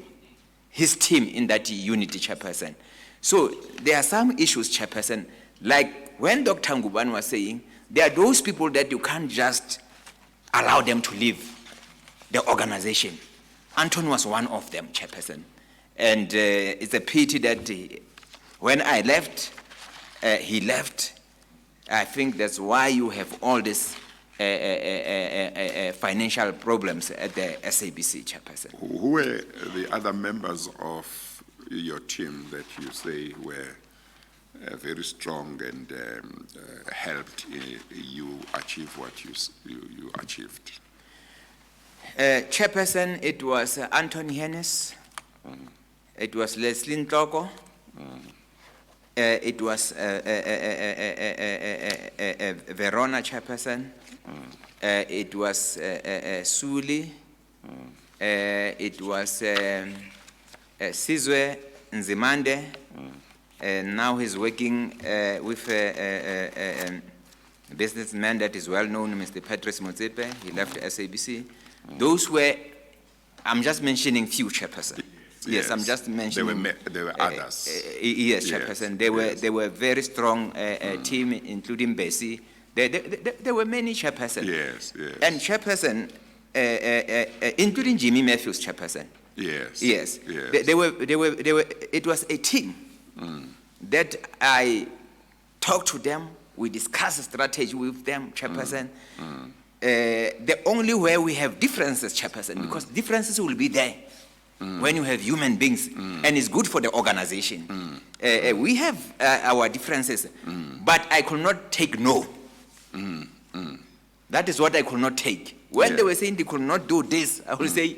his team in that unity, Chairperson. So there are some issues, Chairperson, like when Dr. Nguban was saying, there are those people that you can't just allow them to leave the organization. Anton was one of them, Chairperson. And it's a pity that when I left, he left. I think that's why you have all these financial problems at the SABC, Chairperson. Who were the other members of your team that you say were very strong and helped you achieve what you achieved? Chairperson, it was Anton Hienis. It was Leslie Ntoko. It was Verona, Chairperson. It was Suli. It was Sizwe Nzimande. Now he's working with a businessman that is well known, Mr. Patrice Motsepe. He left SABC. Those were, I'm just mentioning few, Chairperson. Yes, I'm just mentioning. There were others. Yes, Chairperson. They were very strong team, including Bessie. There were many, Chairperson. Yes, yes. And Chairperson, including Jimmy Matthews, Chairperson. Yes. Yes. Yes. They were. It was a team that I talked to them. We discussed strategy with them, Chairperson. the only way we have differences, Chairperson, because differences will be there when you have human beings, and it's good for the organization. We have our differences, but I could not take no. That is what I could not take. When they were saying they could not do this, I will say,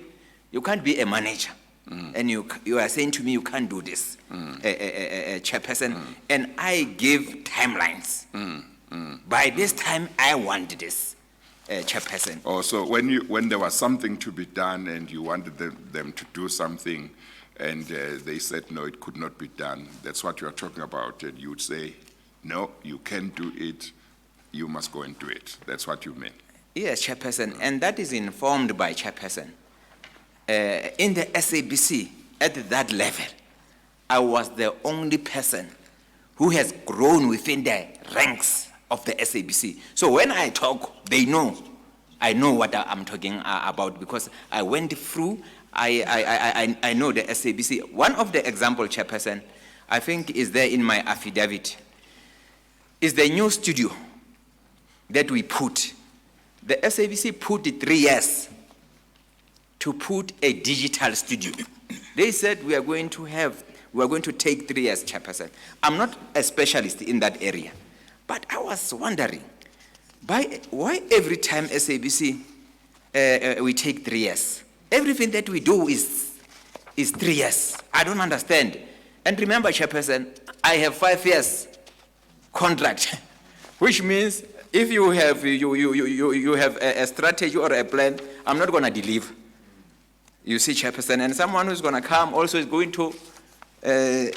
you can't be a manager. And you are saying to me, you can't do this, Chairperson. And I give timelines. By this time, I want this, Chairperson. Oh, so when there was something to be done and you wanted them to do something and they said, no, it could not be done, that's what you are talking about. And you would say, no, you can't do it, you must go and do it. That's what you mean. Yes, Chairperson, and that is informed by Chairperson. In the SABC, at that level, I was the only person who has grown within the ranks of the SABC. So when I talk, they know. I know what I'm talking about because I went through, I know the SABC. One of the example, Chairperson, I think is there in my affidavit, is the new studio that we put. The SABC put 3 years to put a digital studio. They said we are going to take 3 years, Chairperson. I'm not a specialist in that area, but I was wondering, why every time SABC we take 3 years? Everything that we do is 3 years. I don't understand. And remember, Chairperson, I have 5 years contract, which means if you have you have a strategy or a plan, I'm not going to deliver. You see, Chairperson, and someone who's going to come also is going to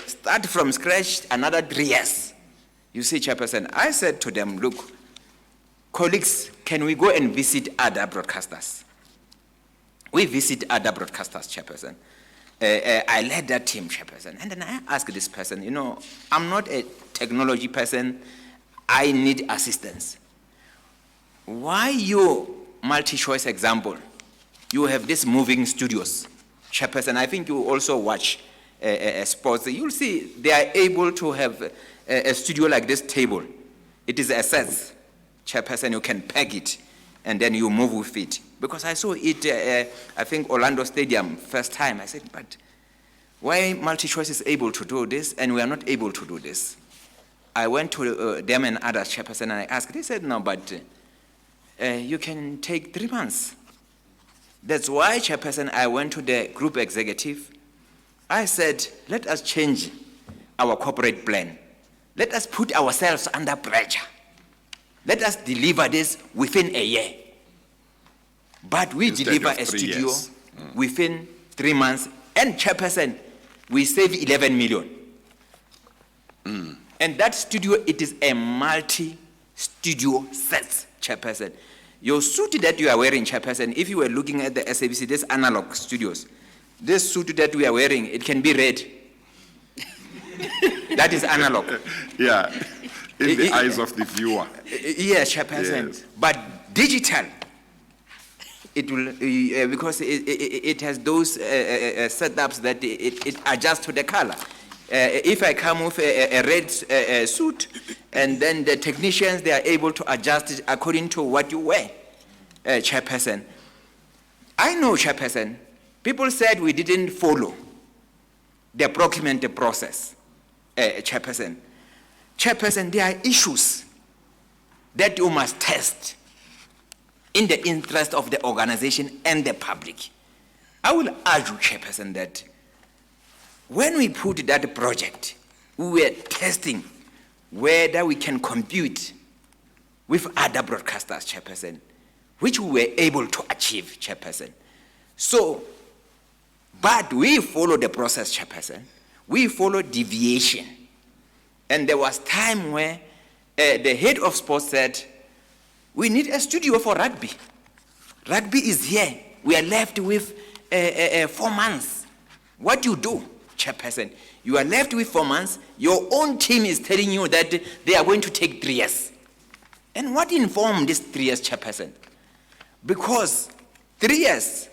start from scratch another 3 years. You see, Chairperson, I said to them, look, colleagues, can we go and visit other broadcasters? We visit other broadcasters, Chairperson. I led that team, Chairperson, and then I asked this person, you know, I'm not a technology person, I need assistance. Why you, MultiChoice example, you have these moving studios, Chairperson, I think you also watch sports, you'll see they are able to have a studio like this table. It is assets, Chairperson, you can pack it, and then you move with it. Because I saw it, I think Orlando Stadium, first time, I said, but why MultiChoice is able to do this, and we are not able to do this? I went to them and others, Chairperson, and I asked, they said, no, but you can take 3 months. That's why, Chairperson, I went to the group executive. I said, let us change our corporate plan. Let us put ourselves under pressure. Let us deliver this within a year. But we deliver a studio within 3 months. And, Chairperson, we save 11 million. And that studio, it is a multi-studio set, Chairperson. Your suit that you are wearing, Chairperson, if you were looking at the SABC, this analog studios, this suit that we are wearing, it can be red. That is analog. Yeah, in the eyes of the viewer. Yes, Chairperson. Yes. But digital, it will, because it has those setups that it adjusts to the color. If I come with a red suit, and then the technicians, they are able to adjust it according to what you wear, Chairperson. I know, Chairperson, people said we didn't follow the procurement process, Chairperson. Chairperson, there are issues that you must test in the interest of the organization and the public. I will urge you, Chairperson, that when we put that project, we were testing whether we can compete with other broadcasters, Chairperson, which we were able to achieve, Chairperson. So, but we follow the process, Chairperson. We follow deviation. And there was time where the head of sports said, we need a studio for rugby. Rugby is here. We are left with 4 months. What do you do, Chairperson? You are left with 4 months. Your own team is telling you that they are going to take 3 years. And what informed this 3 years, Chairperson? Because 3 years,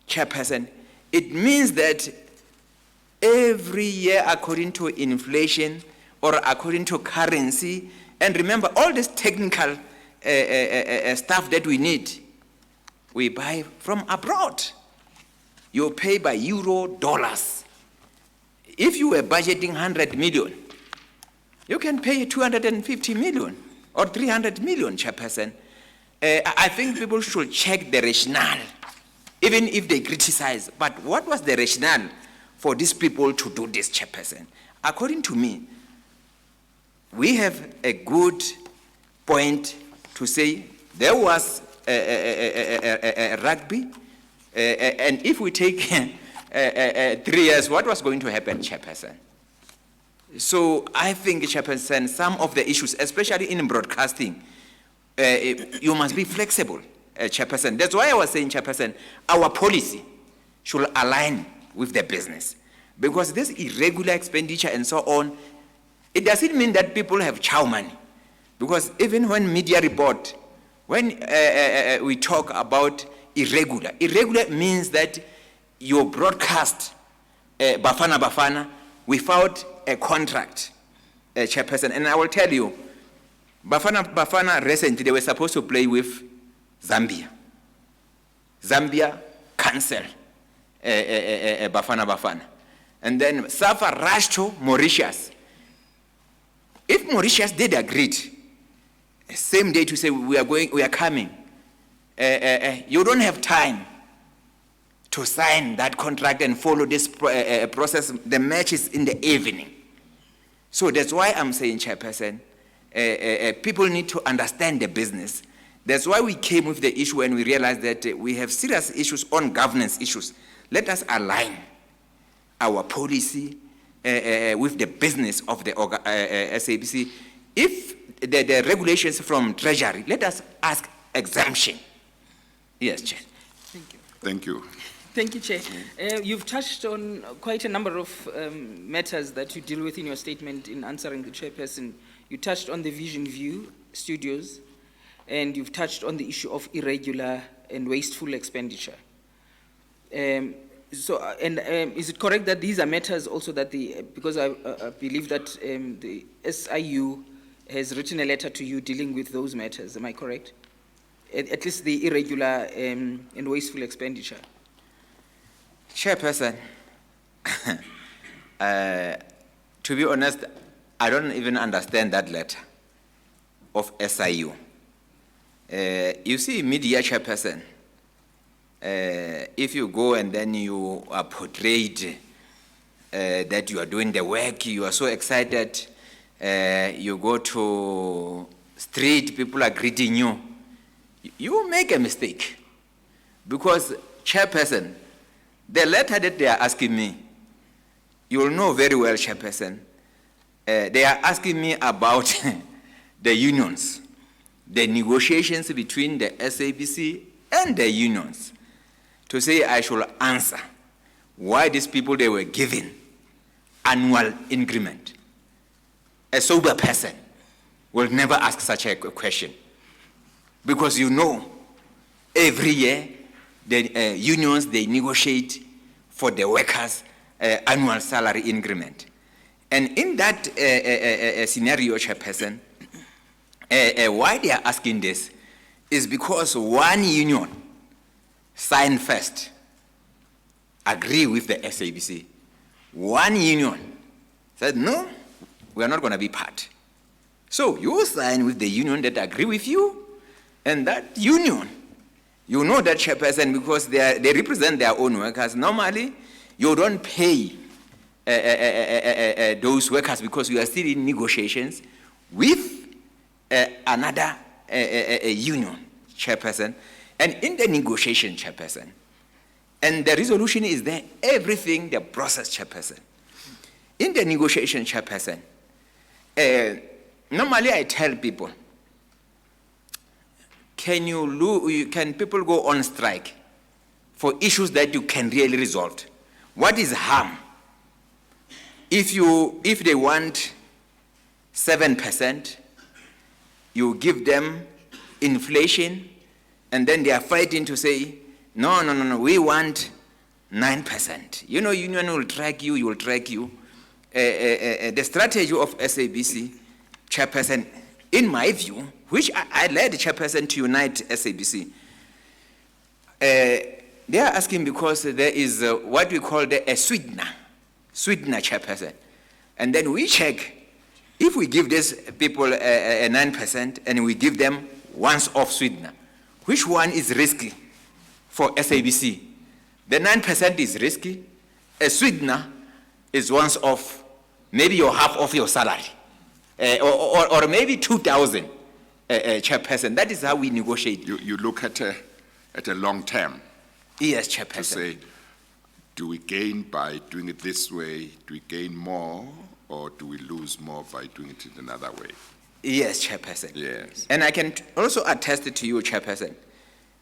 Chairperson, it means that every year according to inflation or according to currency, and remember all these technical stuff that we need, we buy from abroad. You pay by euro, dollars. If you were budgeting 100 million, you can pay 250 million or 300 million, Chairperson. I think people should check the rationale, even if they criticize. But what was the rationale for these people to do this, Chairperson? According to me, we have a good point to say there was a rugby, and if we take 3 years, what was going to happen, Chairperson? So I think, Chairperson, some of the issues, especially in broadcasting, you must be flexible, Chairperson. That's why I was saying, Chairperson, our policy should align with the business. Because this irregular expenditure and so on, it doesn't mean that people have chow money. Because even when media report, when we talk about irregular means that you broadcast Bafana without a contract, Chairperson. And I will tell you, Bafana recently, they were supposed to play with Zambia. Zambia cancelled Bafana. And then Safa rushed to Mauritius. If Mauritius did agree, same day to say we are coming, you don't have time to sign that contract and follow this process. The match is in the evening. So that's why I'm saying, Chairperson, people need to understand the business. That's why we came with the issue and we realized that we have serious issues on governance issues. Let us align our policy with the business of the SABC. If the regulations from Treasury, let us ask exemption. Yes, Chair. Thank you. Thank you. Thank you, Chair. You've touched on quite a number of matters that you deal with in your statement in answering the Chairperson. You touched on the Vision View studios, and you've touched on the issue of irregular and wasteful expenditure. Is it correct that these are matters also that because I believe that the SIU has written a letter to you dealing with those matters, am I correct? At least the irregular and wasteful expenditure. Chairperson, to be honest, I don't even understand that letter of SIU. You see, media, Chairperson, if you go and then you are portrayed that you are doing the work, you are so excited, you go to street, people are greeting you, you make a mistake. Because, Chairperson, the letter that they are asking me, you will know very well, Chairperson, they are asking me about the unions, the negotiations between the SABC and the unions, to say I should answer why these people, they were given annual increment. A sober person will never ask such a question. Because you know, every year, the unions, they negotiate for the workers' annual salary increment. And in that scenario, Chairperson, why they are asking this is because one union signed first, agree with the SABC. One union said, no, we are not going to be part. So you sign with the union that agree with you, and that union, you know that, Chairperson, because they represent their own workers. Normally, you don't pay those workers because you are still in negotiations with another union, Chairperson. And in the negotiation, Chairperson, and the resolution is there, everything, the process, Chairperson. In the negotiation, Chairperson, normally I tell people, can people go on strike for issues that you can really resolve? What is harm? If they want 7%, you give them inflation, and then they are fighting to say, no, we want 9%. You know, union will track you, will track you. The strategy of SABC, Chairperson, in my view, which I led the chairperson to unite SABC, they are asking because there is what we call a sweetener chairperson. And then we check, if we give these people a 9% and we give them once-off sweetener, which one is risky for SABC? The 9% is risky. A sweetener is once-off, maybe your half of your salary, or maybe 2,000 chairperson. That is how we negotiate. You look at a long term. Yes, To chairperson. say, do we gain by doing it this way? Do we gain more, or do we lose more by doing it in another way? Yes, chairperson. Yes. And I can also attest to you, chairperson.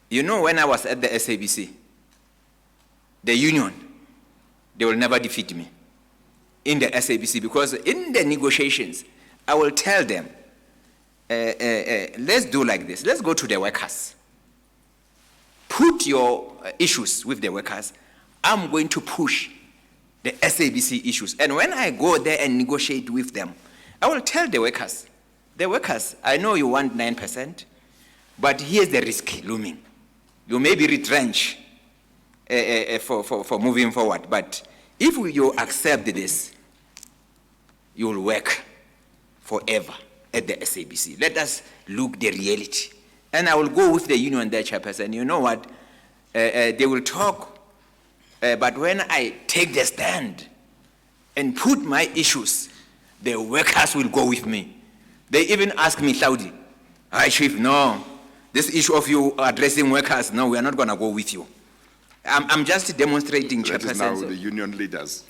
You know, when I was at the SABC, the union, they will never defeat me in the SABC, because in the negotiations, I will tell them, let's do like this. Let's go to the workers. Put your issues with the workers. I'm going to push the SABC issues. And when I go there and negotiate with them, I will tell the workers, I know you want 9%, but here's the risk looming. You may be retrenched for moving forward, but if you accept this, you will work forever at the SABC. Let us look the reality. And I will go with the union there, chairperson. You know what? They will talk, but when I take the stand and put my issues, the workers will go with me. They even ask me, Hlaudi, hi, Chief, no, this issue of you addressing workers, no, we are not going to go with you. I'm just demonstrating, That is chairperson. now the union leaders.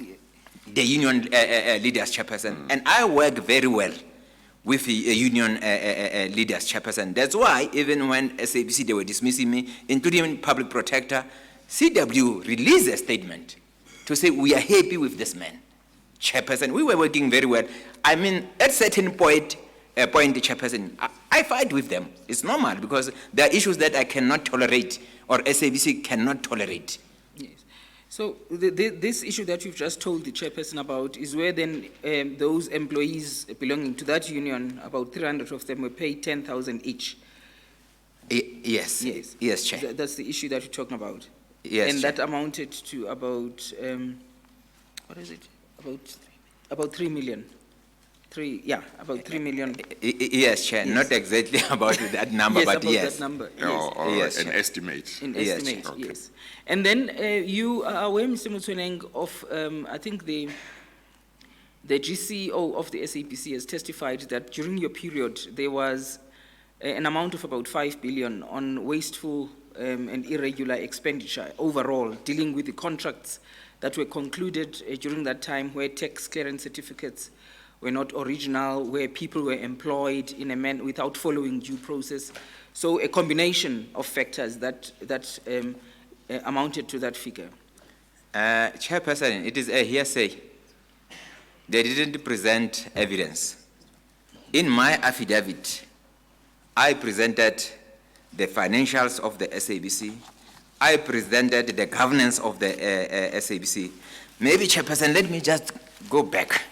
The union leaders, chairperson. And I work very well with the union leaders, chairperson. That's why even when SABC, they were dismissing me, including public protector, CW released a statement to say, we are happy with this man, chairperson. We were working very well. I mean, at certain point, the chairperson, I fight with them. It's normal, because there are issues that I cannot tolerate, or SABC cannot tolerate. Yes. So this issue that you've just told the chairperson about is where then those employees belonging to that union, about 300 of them, were paid 10,000 each. Yes. Yes. Yes, Chair. That's the issue that you're talking about. Yes, And Chair. that amounted to about, what is it? About 3 million. About 3 million. Yes, Chair. Yes. Not exactly about that number, Yes, but about yes. that number. Or Yes, an Chair. estimate. In Yes, estimate, Chair. Okay. yes. And then you are aware, Mr. Motsoeneng, of, I think the GCO of the SABC has testified that during your period, there was an amount of about 5 billion on wasteful and irregular expenditure overall, dealing with the contracts that were concluded during that time, where tax clearance certificates were not original, where people were employed in a manner without following due process. So a combination of factors that amounted to that figure. Chairperson, it is a hearsay. They didn't present evidence. In my affidavit, I presented the financials of the SABC. I presented the governance of the SABC. Maybe, Chairperson, let me just go back.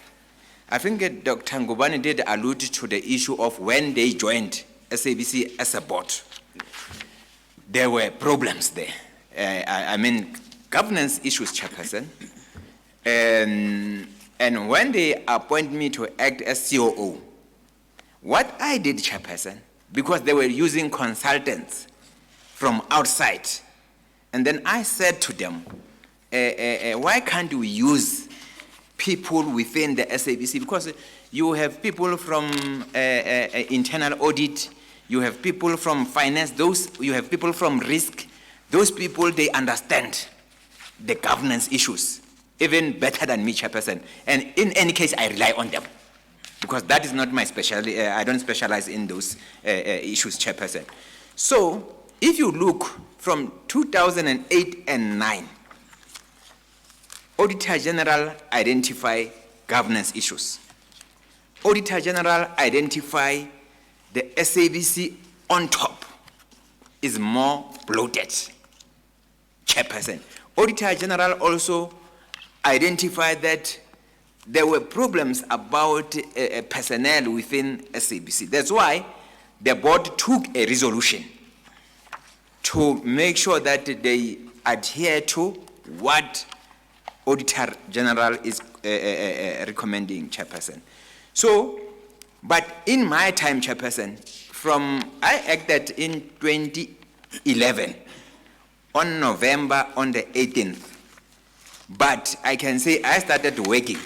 I think Dr. Ngubane did allude to the issue of when they joined SABC as a board. There were problems there. I mean, governance issues, Chairperson. And when they appoint me to act as COO, what I did, Chairperson, because they were using consultants from outside, and then I said to them, why can't we use people within the SABC? Because you have people from internal audit, you have people from finance, you have people from risk. Those people, they understand the governance issues even better than me, Chairperson. And in any case, I rely on them, because that is not my specialty. I don't specialize in those issues, Chairperson. So if you look from 2008 and 9, Auditor General identify governance issues. Auditor General identify the SABC on top is more bloated, Chairperson. Auditor General also identify that there were problems about personnel within SABC. That's why the board took a resolution to make sure that they adhere to what Auditor General is recommending, Chairperson. So, but in my time, Chairperson, I acted in 2011, on November on the 18th. But I can say I started working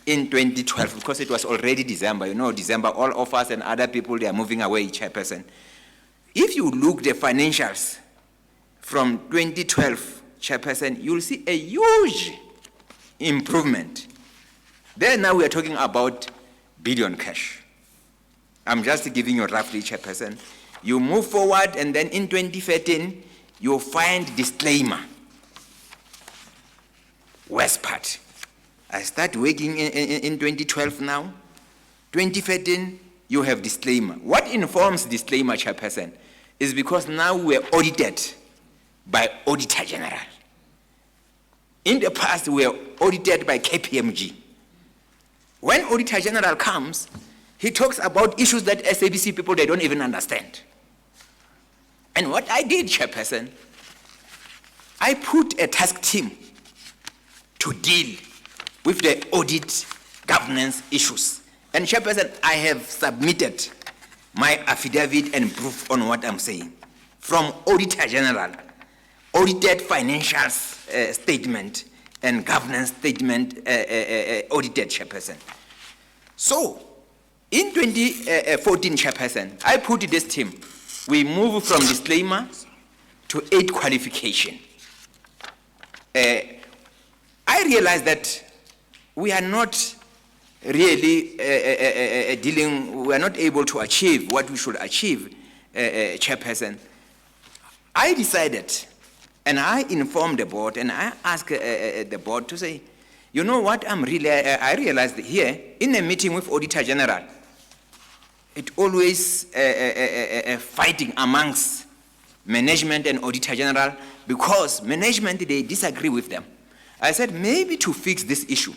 in 2012 because it was already December. You know, December, all of us and other people, they are moving away, Chairperson. If you look the financials from 2012, Chairperson, you'll see a huge improvement. There now we are talking about billion cash. I'm just giving you roughly, Chairperson. You move forward, and then in 2013, you'll find disclaimer. West part. I start working in 2012 now. 2013, you have disclaimer. What informs disclaimer, Chairperson, is because now we're audited by Auditor General. In the past, we were audited by KPMG. When Auditor General comes, he talks about issues that SABC people, they don't even understand. And what I did, Chairperson, I put a task team to deal with the audit governance issues. And Chairperson, I have submitted my affidavit and proof on what I'm saying. From Auditor General, audited financials statement and governance statement audited, Chairperson. So, in 2014, Chairperson, I put this team. We move from disclaimer to 8 qualification. I realized that we are not really we are not able to achieve what we should achieve, Chairperson. I decided, and I informed the board, and I asked the board to say, you know what, I realized here, in a meeting with Auditor General, it always fighting amongst management and Auditor General, because management, they disagree with them. I said, maybe to fix this issue,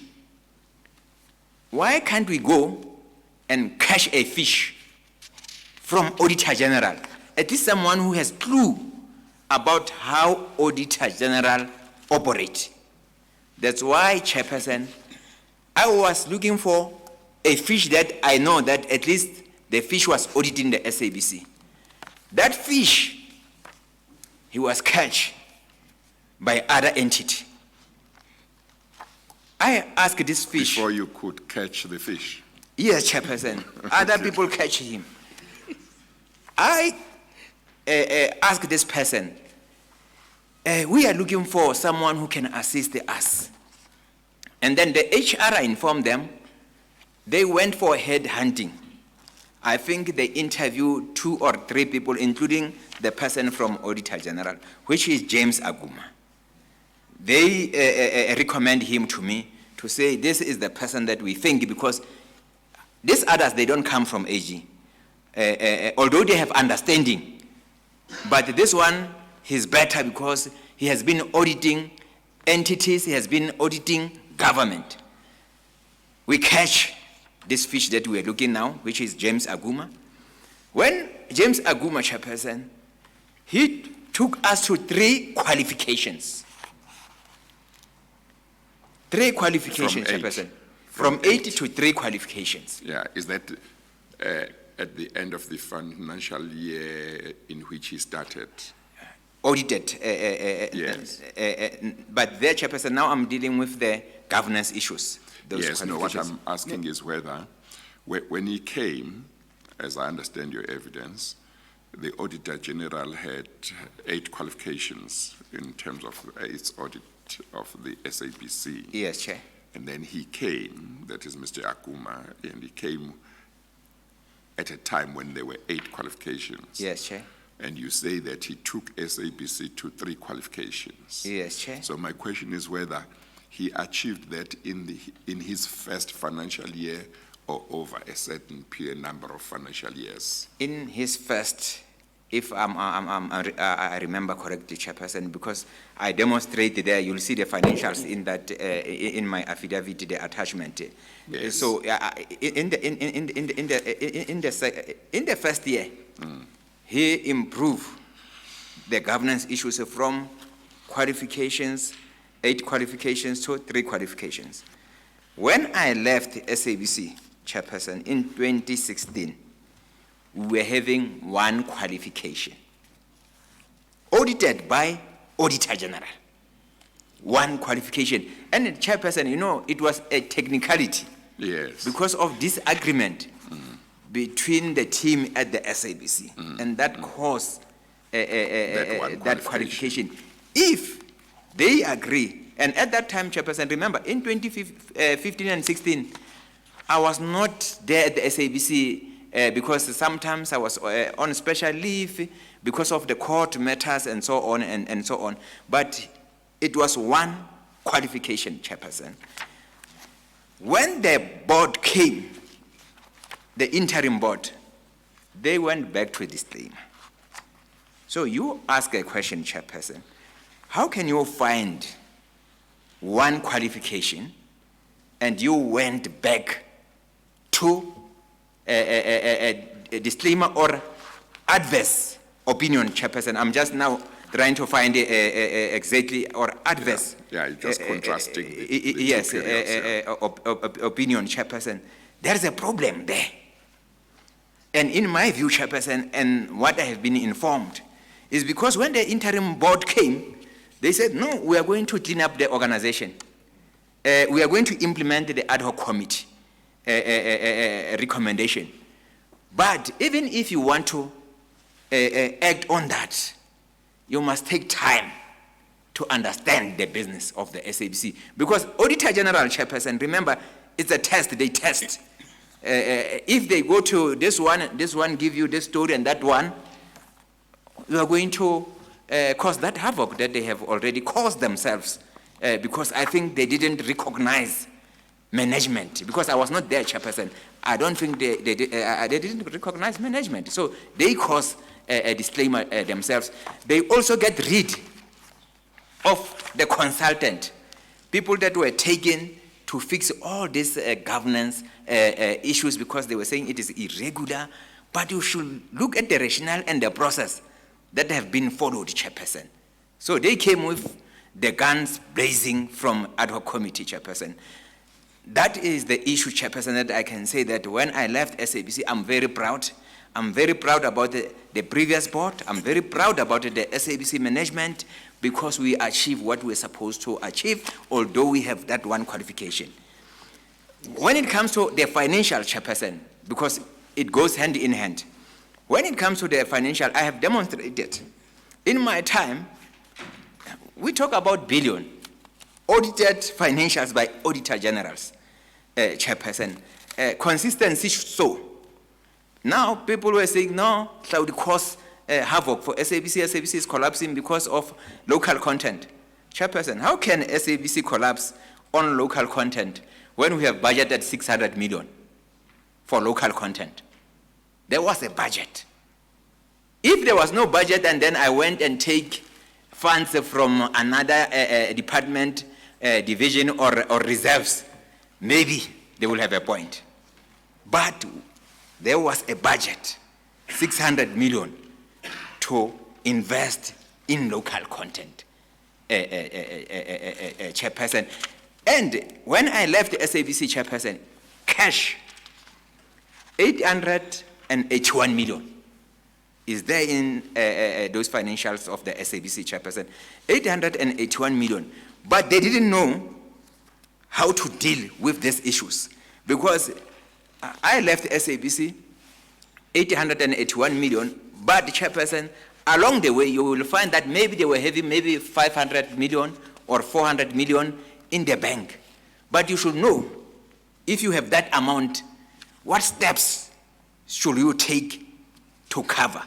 why can't we go and catch a fish from Auditor General? At least someone who has clue about how Auditor General operate. That's why, Chairperson, I was looking for a fish that I know that at least the fish was auditing the SABC. That fish, he was catch by other entity. I asked this fish. Before you could catch the fish? Yes, Chairperson. Other people catch him. I asked this person, we are looking for someone who can assist us. And then the HR informed them, they went for head hunting. I think they interviewed 2 or 3 people, including the person from Auditor General, which is James Aguma. They recommend him to me to say, this is the person that we think, because these others, they don't come from AG. Although they have understanding. But this one, he's better because he has been auditing entities, he has been auditing government. We catch this fish that we are looking now, which is James Aguma. When James Aguma, Chairperson, he took us to 3 qualifications. 3 qualifications, Chairperson. From 8 to 3 qualifications. Yeah, is that at the end of the financial year in which he started? Audited. Yes. But there, Chairperson, now I'm dealing with the governance issues. Yes, no, what I'm asking is whether, when he came, as I understand your evidence, the Auditor General had 8 qualifications in terms of its audit of the SABC. Yes, Chair. And then he came, that is Mr. Akuma, and he came at a time when there were 8 qualifications. Yes, Chair. And you say that he took SABC to 3 qualifications. Yes, Chair. So my question is whether he achieved that in his first financial year or over a certain period number of financial years. In his first if I remember correctly, Chairperson, because I demonstrated there, you'll see the financials in that, in my affidavit, the attachment. Yes. So in the first year, he improved the governance issues from qualifications, 8 qualifications to 3 qualifications. When I left SABC, Chairperson, in 2016, we were having 1 qualification, audited by Auditor General. 1 qualification. And Chairperson, you know, it was a technicality. Yes. Because of disagreement between the team at the SABC, and that caused that qualification. If they agree, and at that time, Chairperson, remember, in 2015 and 16, I was not there at the SABC because sometimes I was on special leave because of the court matters and so on and so on. But it was 1 qualification, Chairperson. When the board came, the interim board, they went back to a disclaimer. So you ask a question, Chairperson, how can you find 1 qualification and you went back to a disclaimer or adverse opinion, Chairperson? I'm just now trying to find exactly, or adverse. Yeah, just contrasting the yes, two periods, opinion, Chairperson. There's a problem there. And in my view, Chairperson, and what I have been informed, is because when the interim board came, they said, no, we are going to clean up the organization. We are going to implement the ad hoc committee recommendation. But even if you want to act on that, you must take time to understand the business of the SABC. Because Auditor General, Chairperson, remember, it's a test, they test. If they go to this one give you this story and that one, you are going to cause that havoc that they have already caused themselves. Because I think they didn't recognize management. Because I was not there, Chairperson. I don't think they didn't recognize management. So they caused a disclaimer themselves. They also get rid of the consultant, people that were taken to fix all these governance issues because they were saying it is irregular, but you should look at the rationale and the process that have been followed, Chairperson. So they came with the guns blazing from ad hoc committee, Chairperson. That is the issue, Chairperson, that I can say that when I left SABC, I'm very proud. I'm very proud about the previous board. I'm very proud about the SABC management because we achieved what we're supposed to achieve, although we have that 1 qualification. When it comes to the financial, Chairperson, because it goes hand in hand, when it comes to the financial, I have demonstrated. In my time, we talk about billion, audited financials by Auditor Generals, Chairperson. Consistency so. Now, people were saying, no, Hlaudi cause havoc for SABC. SABC is collapsing because of local content. Chairperson, how can SABC collapse on local content when we have budgeted 600 million for local content? There was a budget. If there was no budget and then I went and take funds from another department, division or reserves, maybe they will have a point. But there was a budget, 600 million, to invest in local content, Chairperson. And when I left the SABC, Chairperson, cash, 881 million is there in those financials of the SABC, Chairperson. 881 million. But they didn't know how to deal with these issues. Because I left SABC, 881 million, but Chairperson, along the way, you will find that maybe they were having maybe 500 million or 400 million in the bank. But you should know, if you have that amount, what steps should you take to cover?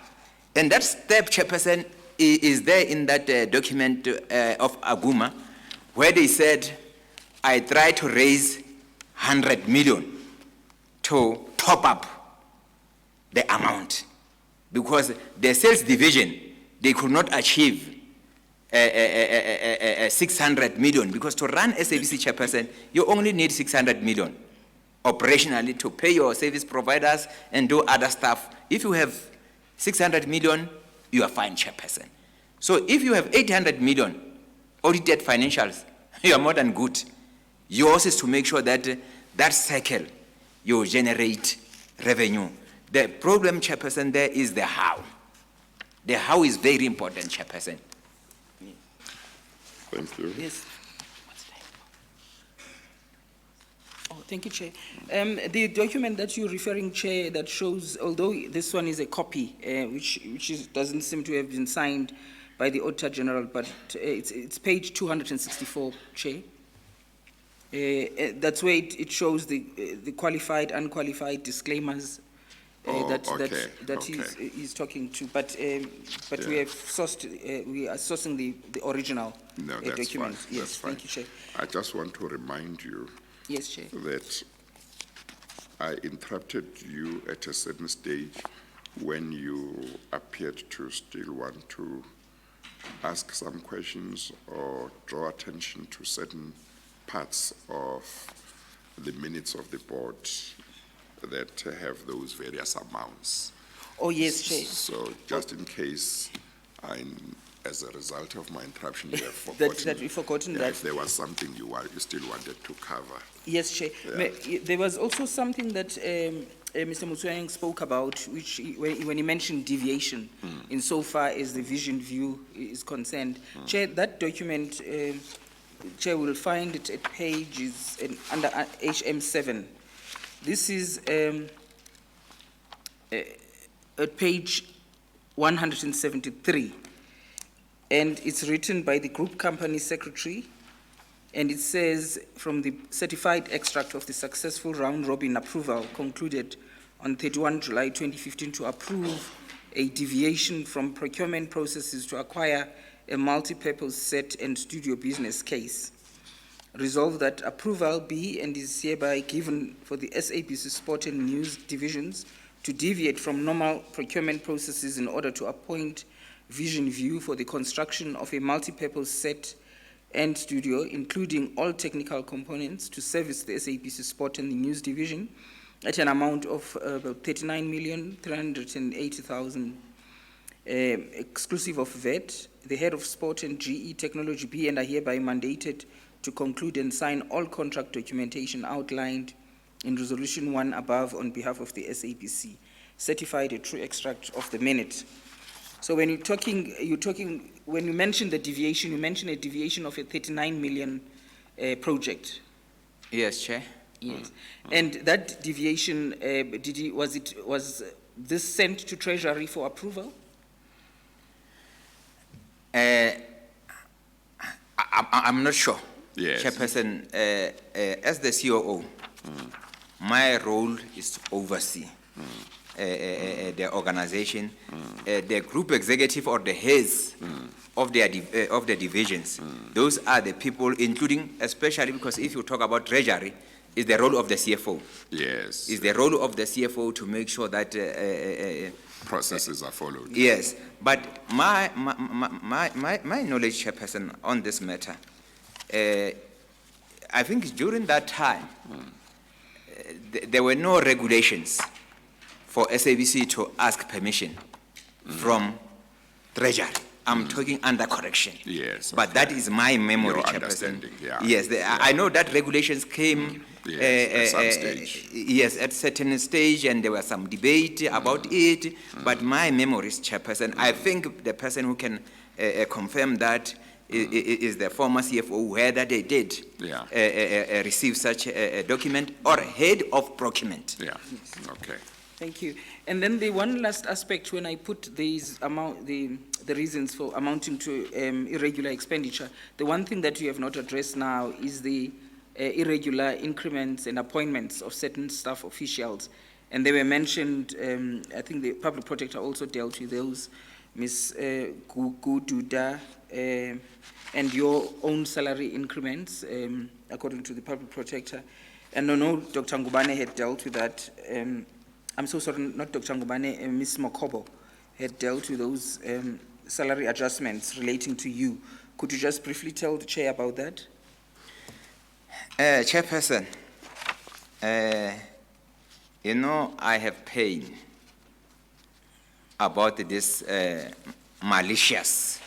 And that step, Chairperson, is there in that document of Aguma, where they said, I tried to raise 100 million to top up the amount. because the sales division, they could not achieve 600 million, because to run SABC chairperson, you only need 600 million operationally to pay your service providers and do other stuff. If you have 600 million, you are fine, chairperson. So if you have 800 million audited financials, you are more than good. Yours is to make sure that that cycle, you generate revenue. The problem, chairperson, there is the how. The how is very important, chairperson. Thank you. Yes. Oh, thank you, Chair. The document that you're referring, Chair, that shows, although this one is a copy, which doesn't seem to have been signed by the Auditor General, but it's page 264, Chair. That's where it shows the qualified, unqualified disclaimers that he's talking to. But we have sourced, we are sourcing the original document. Fine. Yes, That's fine. thank you, Chair. I just want to remind you Yes, Chair. that I interrupted you at a certain stage when you appeared to still want to ask some questions or draw attention to certain parts of the minutes of the board that have those various amounts. Oh, yes, Chair. So just in case as a result of my interruption, you have forgotten, that we've forgotten that. if there was something you still wanted to cover. Yes, Chair. There was also something that Mr. Motsoeneng spoke about, which when he mentioned deviation, insofar as the vision view is concerned. Chair, that document, Chair, will find it at pages under HM7. This is at page 173, and it's written by the Group Company Secretary, and it says, from the certified extract of the successful round-robin approval concluded on 31 July 2015 to approve a deviation from procurement processes to acquire a multi-purpose set and studio business case. Resolve that approval be and is hereby given for the SABC Sport and News divisions to deviate from normal procurement processes in order to appoint Vision View for the construction of a multi-purpose set and studio, including all technical components, to service the SABC Sport and the News division at an amount of about 39,380,000, exclusive of VAT. The head of Sport and GE Technology be and are hereby mandated to conclude and sign all contract documentation outlined in Resolution 1 above on behalf of the SABC. Certified a true extract of the minute. So when you're talking, when you mention the deviation, you mention a deviation of a 39 million project. Yes, Chair. Yes. And that deviation, was this sent to Treasury for approval? I'm not sure. Yes. Chairperson, as the COO, my role is to oversee the organization, the group executive or the heads of the divisions. Those are the people, including, especially because if you talk about Treasury, is the role of the CFO. Yes. Is the role of the CFO to make sure that processes are followed. yes, but my knowledge, Chairperson, on this matter, I think during that time, there were no regulations for SABC to ask permission from Treasury. I'm talking under correction. Yes. But that is my memory, Your Chairperson. understanding, yeah. Yes, I know that regulations came Yes, at some stage. yes, at certain stage, and there was some debate about it. But my memory is, Chairperson. I think the person who can confirm that is the former CFO, whether they did receive such a document, or head of procurement. Yeah, okay. Thank you. And then the one last aspect, when I put these the reasons for amounting to irregular expenditure, the one thing that you have not addressed now is the irregular increments and appointments of certain staff officials. And they were mentioned, I think the public protector also dealt with those, Ms. Gududa, and your own salary increments, according to the public protector. And I know Dr. Ngubane had dealt with that. I'm so sorry, not Dr. Ngubane, Ms. Mokobo had dealt with those salary adjustments relating to you. Could you just briefly tell the chair about that? Chairperson, you know, I have pain about this malicious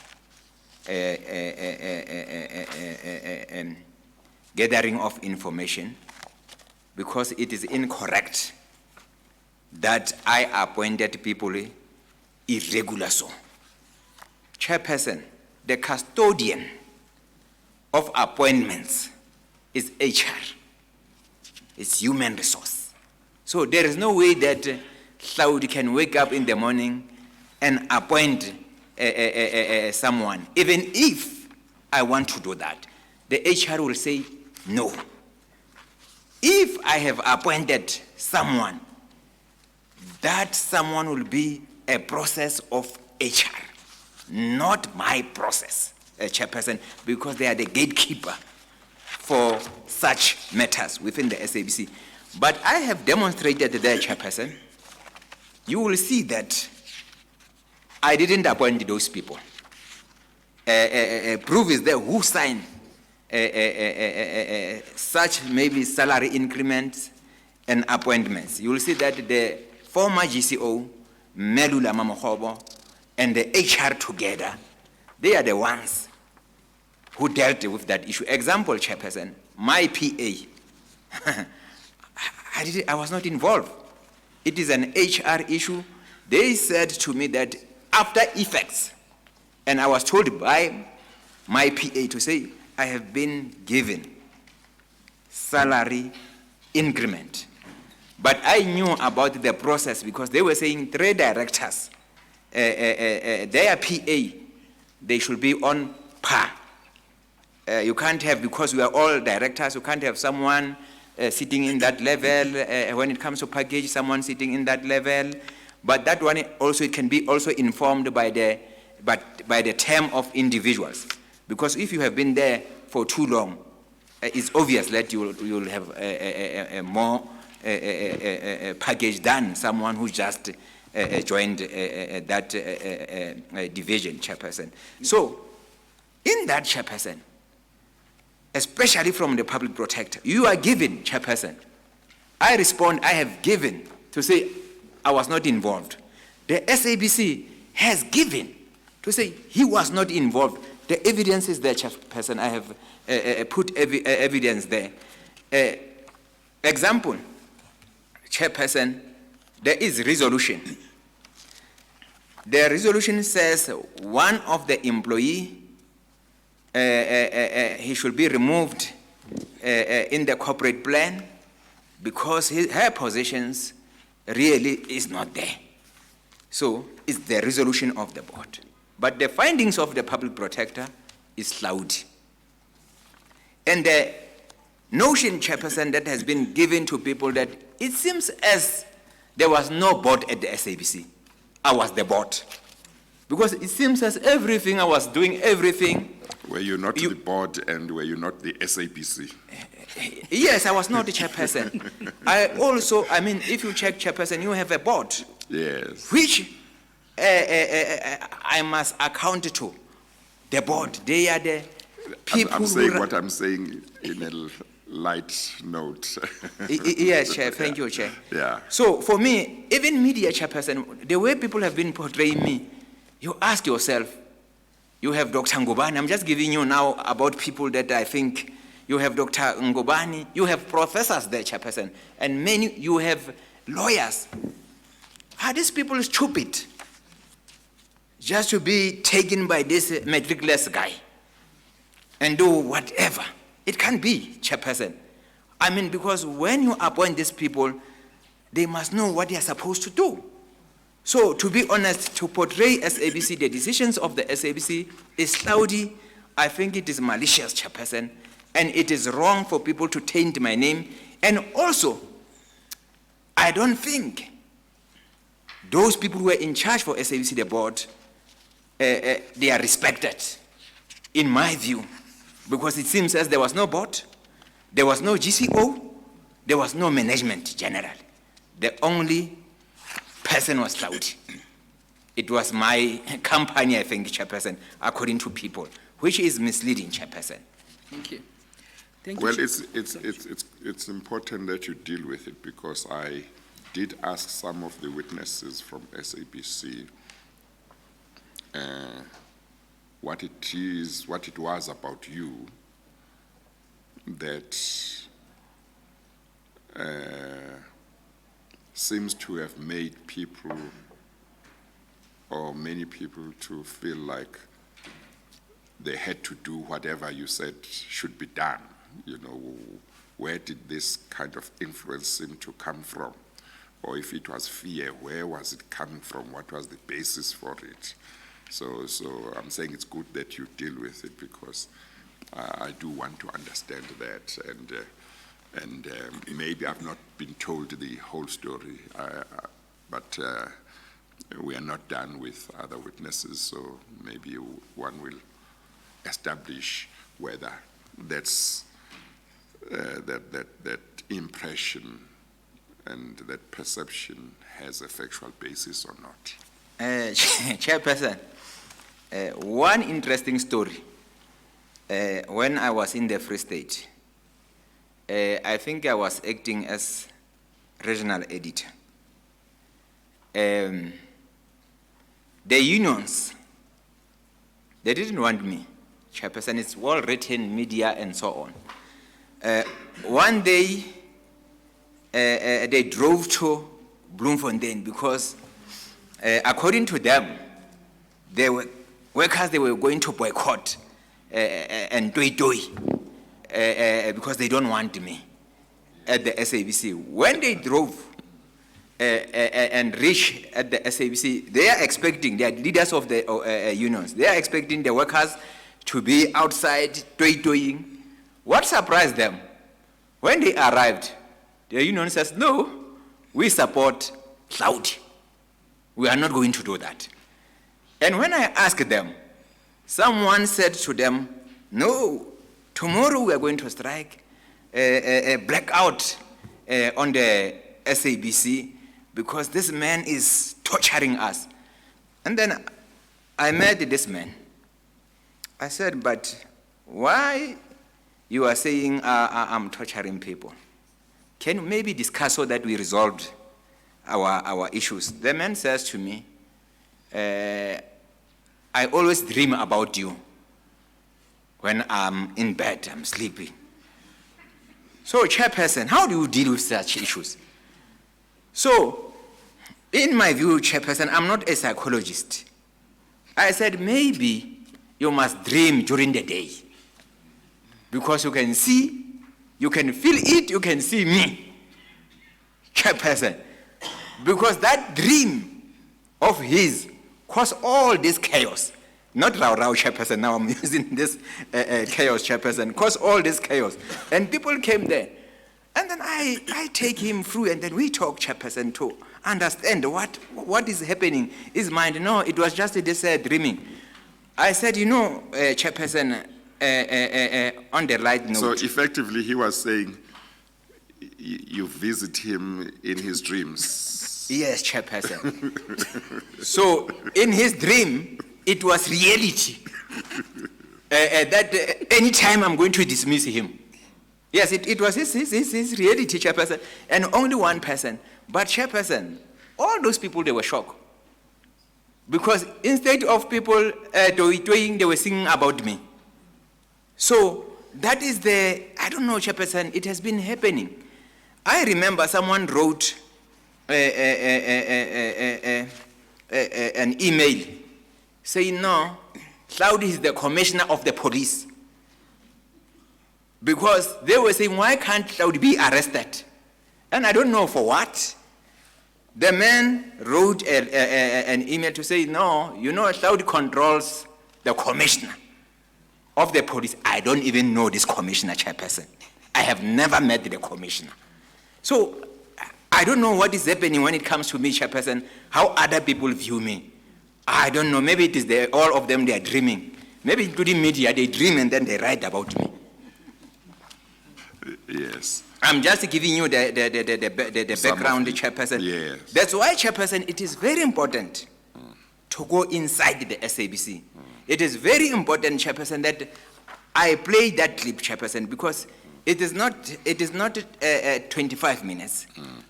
gathering of information, because it is incorrect that I appointed people irregular so. Chairperson, the custodian of appointments is HR. It's human resource. So there is no way that Hlaudi can wake up in the morning and appoint someone. Even if I want to do that, the HR will say no. If I have appointed someone, that someone will be a process of HR, not my process, Chairperson, because they are the gatekeeper for such matters within the SABC. But I have demonstrated there, Chairperson. You will see that I didn't appoint those people. Proof is there who signed such maybe salary increments and appointments. You will see that the former GCO, Melula Mamokhobo, and the HR together, they are the ones who dealt with that issue. Example, Chairperson, my PA, I was not involved. It is an HR issue. They said to me that after effects, and I was told by my PA to say, I have been given salary increment. But I knew about the process because they were saying 3 directors, their PA, they should be on par. You can't have, because we are all directors, you can't have someone sitting in that level. When it comes to package, someone sitting in that level. But that one also, it can be also informed by the term of individuals. Because if you have been there for too long, it's obvious that you will have a more package than someone who just joined that division, Chairperson. So, in that, Chairperson, especially from the public protector, you are given, Chairperson. I respond, I have given to say I was not involved. The SABC has given to say he was not involved. The evidence is there, Chairperson. I have put evidence there. Example, Chairperson, there is resolution. The resolution says one of the employee, he should be removed in the corporate plan because her positions really is not there. So it's the resolution of the board. But the findings of the public protector is Hlaudi. And the notion, Chairperson, that has been given to people that it seems as there was no board at the SABC. I was the board. Because it seems as everything, I was doing everything. Were you not the board and were you not the SABC? Yes, I was not the chairperson. I mean, if you check Chairperson, you have a board. Yes. Which I must account to. The board, they are the people I'm saying who... what I'm saying in a light note. Yes, Chair, thank you, Chair. Yeah. So for me, even media, Chairperson, the way people have been portraying me, you ask yourself, you have Dr. Ngobani. I'm just giving you now about people that I think. You have Dr. Ngobani, you have professors there, Chairperson, and many, you have lawyers. Are these people stupid? Just to be taken by this matricless guy and do whatever. It can't be, Chairperson. I mean, because when you appoint these people, they must know what they are supposed to do. So, to be honest, to portray SABC, the decisions of the SABC is Hlaudi. I think it is malicious, Chairperson, and it is wrong for people to taint my name. And also, I don't think those people who were in charge for SABC, the board, they are respected, in my view, because it seems as there was no board, there was no GCO, there was no management general. The only person was Hlaudi. it was my company, I think, Chairperson, according to people, which is misleading, Chairperson. Thank you. Thank you. Well, Chair. it's important that you deal with it, because I did ask some of the witnesses from SABC what it was about you that seems to have made people, or many people, to feel like they had to do whatever you said should be done. You know, where did this kind of influence seem to come from? Or if it was fear, where was it coming from? What was the basis for it? So I'm saying it's good that you deal with it, because I do want to understand that, and maybe I've not been told the whole story, but we are not done with other witnesses, so maybe one will establish whether that's that impression and that perception has a factual basis or not. Chairperson, one interesting story. When I was in the Free State, I think I was acting as regional editor. The unions, they didn't want me, Chairperson. It's well written, media and so on. One day, they drove to Bloemfontein because, according to them, they were workers, they were going to boycott and toy because they don't want me at the SABC. When they drove and reached at the SABC, they are expecting, they are leaders of the unions, they are expecting the workers to be outside toying. What surprised them? When they arrived, the union says, no, we support Hlaudi. We are not going to do that. And when I asked them, someone said to them, no, tomorrow we are going to strike a blackout on the SABC because this man is torturing us. And then I met this man. I said, but why you are saying I'm torturing people? Can you maybe discuss so that we resolved our issues? The man says to me, I always dream about you when I'm in bed, I'm sleeping. So, Chairperson, how do you deal with such issues? So, in my view, Chairperson, I'm not a psychologist. I said, maybe you must dream during the day because you can see, you can feel it, you can see me, Chairperson. Because that dream of his caused all this chaos. Not Rao Chairperson, now I'm using this chaos, Chairperson, caused all this chaos. And people came there. And then I take him through, and then we talk, Chairperson, to understand what is happening. His mind, no, it was just this dreaming. I said, you know, Chairperson, on the right note. So effectively, he was saying, you visit him in his dreams. Yes, Chairperson. So in his dream, it was reality. That any time I'm going to dismiss him. Yes, it was his reality, Chairperson, and only one person. But Chairperson, all those people, they were shocked. Because instead of people doing, they were singing about me. So that is I don't know, Chairperson, it has been happening. I remember someone wrote an email saying, no, Hlaudi is the commissioner of the police. Because they were saying, why can't Hlaudi be arrested? And I don't know for what. The man wrote an email to say, no, you know, Hlaudi controls the commissioner of the police. I don't even know this commissioner, Chairperson. I have never met the commissioner. So I don't know what is happening when it comes to me, Chairperson, how other people view me. I don't know. Maybe it is all of them, they are dreaming. Maybe including media, they dream and then they write about me. Yes. I'm just giving you the background, Chairperson. Yes. That's why, Chairperson, it is very important to go inside the SABC. It is very important, Chairperson, that I play that clip, Chairperson, because it is not 25 minutes.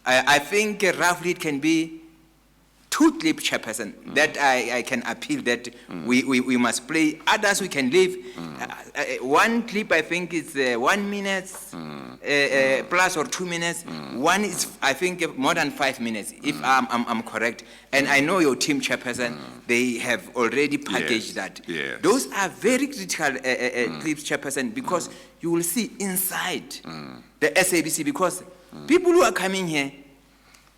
I think roughly it can be 2 clips, Chairperson, that I can appeal that we must play. Others we can leave. 1 clip, I think, is 1 minute plus or 2 minutes. One is, I think, more than 5 minutes, if I'm correct. And I know your team, Chairperson, they have already packaged that. Yes. Those are very critical clips, Chairperson, because you will see inside the SABC, because people who are coming here,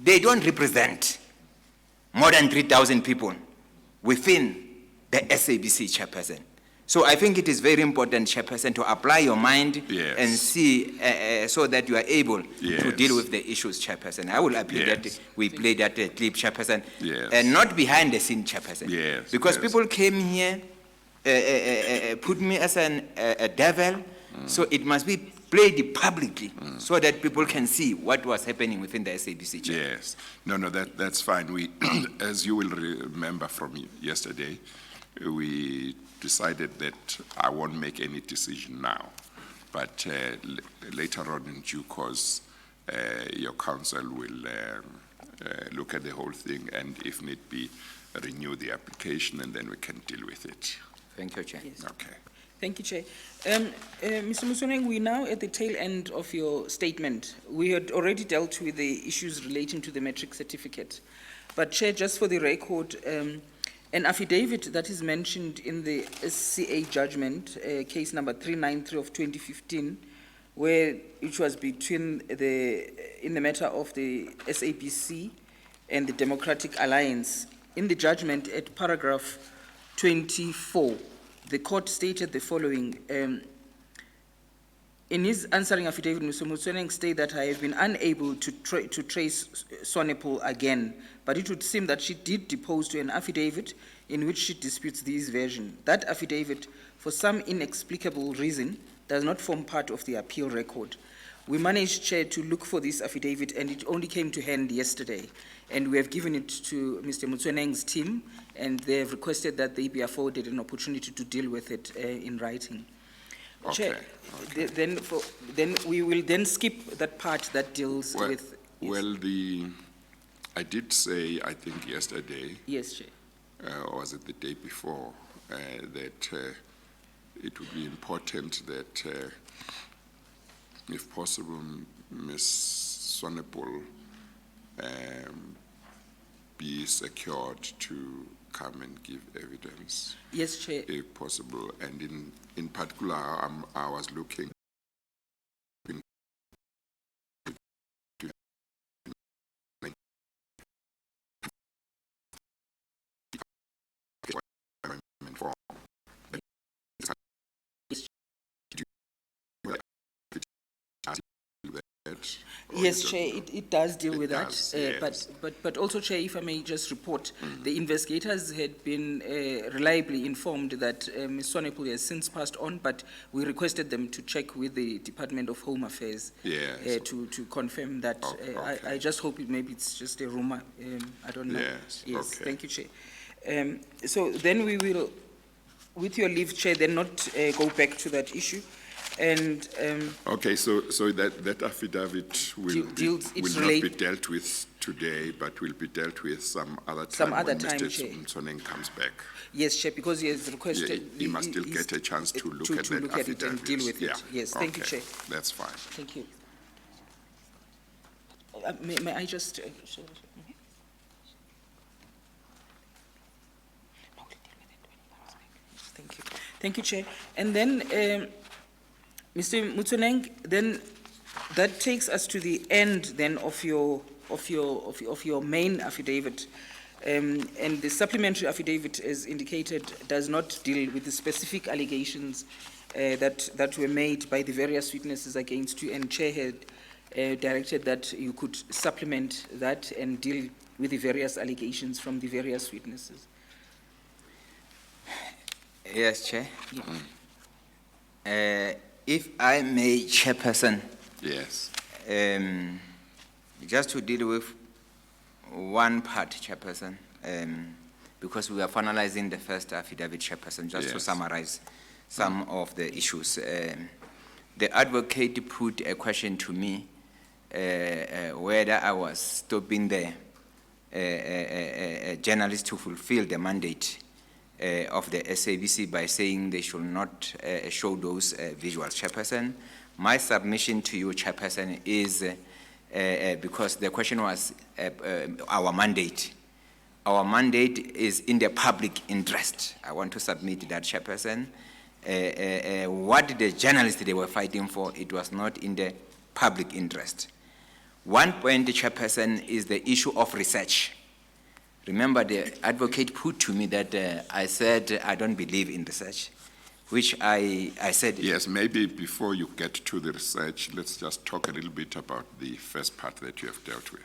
they don't represent more than 3,000 people within the SABC, Chairperson. So I think it is very important, Chairperson, to apply your mind and see so that you are able to deal with the issues, Chairperson. I will appeal that we play that clip, Chairperson, and not behind the scene, Chairperson. Because people came here, put me as a devil, so it must be played publicly so that people can see what was happening within the SABC. Chair. Yes. No, that's fine. We, as you will remember from yesterday, we decided that I won't make any decision now, but later on in due course, your council will look at the whole thing and, if need be, renew the application, and then we can deal with it. Thank you, Chair. Yes. Okay. Thank you, Chair. Mr. Motsoeneng, we're now at the tail end of your statement. We had already dealt with the issues relating to the metric certificate. But, Chair, just for the record, an affidavit that is mentioned in the SCA judgment, case number 393 of 2015, where it was between in the matter of the SABC and the Democratic Alliance. In the judgment at paragraph 24, the court stated the following. In his answering affidavit, Mr. Motsoeneng stated that I have been unable to trace Swanepoel again, but it would seem that she did depose to an affidavit in which she disputes this version. That affidavit, for some inexplicable reason, does not form part of the appeal record. We managed, Chair, to look for this affidavit, and it only came to hand yesterday. And we have given it to Mr. Motsoeneng's team, and they have requested that they be afforded an opportunity to deal with it in writing. Okay. Chair, then we will then skip that part that deals with. Yes. Well, I did say, I think yesterday, Yes, Chair. or was it the day before, that it would be important that, if possible, Ms. Swanepoel be secured to come and give evidence. Yes, Chair. If possible. And in particular, I was looking Yes, Chair, it does deal with that. Does, yes. But also, Chair, if I may just report, the investigators had been reliably informed that Ms. Swanepoel has since passed on, but we requested them to check with the Department of Home Affairs to confirm that. Okay. I just hope maybe it's just a rumor. I don't know. Yes, okay. Thank you, Chair. So then we will, with your leave, Chair, then not go back to that issue. And okay, so that affidavit will not be dealt with today, but will be dealt with some other time when Mr. Motsoeneng comes back. Yes, Chair, because he has requested. He must still get a chance to look at that affidavit. And deal with it. Yes, thank you, Chair. That's fine. Thank you. May I just? Thank you. Thank you, Chair. And then, Mr. Motsoeneng, then that takes us to the end then of your main affidavit. And the supplementary affidavit, as indicated, does not deal with the specific allegations that were made by the various witnesses against you, and Chair had directed that you could supplement that and deal with the various allegations from the various witnesses. Yes, Chair. Yeah. If I may, Chairperson. Yes. Just to deal with one part, Chairperson, because we are finalizing the first affidavit, Chairperson, just to Yes. summarize some of the issues. The advocate put a question to me whether I was stopping the journalists to fulfill the mandate of the SABC by saying they should not show those visuals, Chairperson. My submission to you, Chairperson, is because the question was our mandate. Our mandate is in the public interest. I want to submit that, Chairperson. What the journalists they were fighting for, it was not in the public interest. One point, Chairperson, is the issue of research. Remember, the advocate put to me that I said I don't believe in research, which I said. Yes, maybe before you get to the research, let's just talk a little bit about the first part that you have dealt with.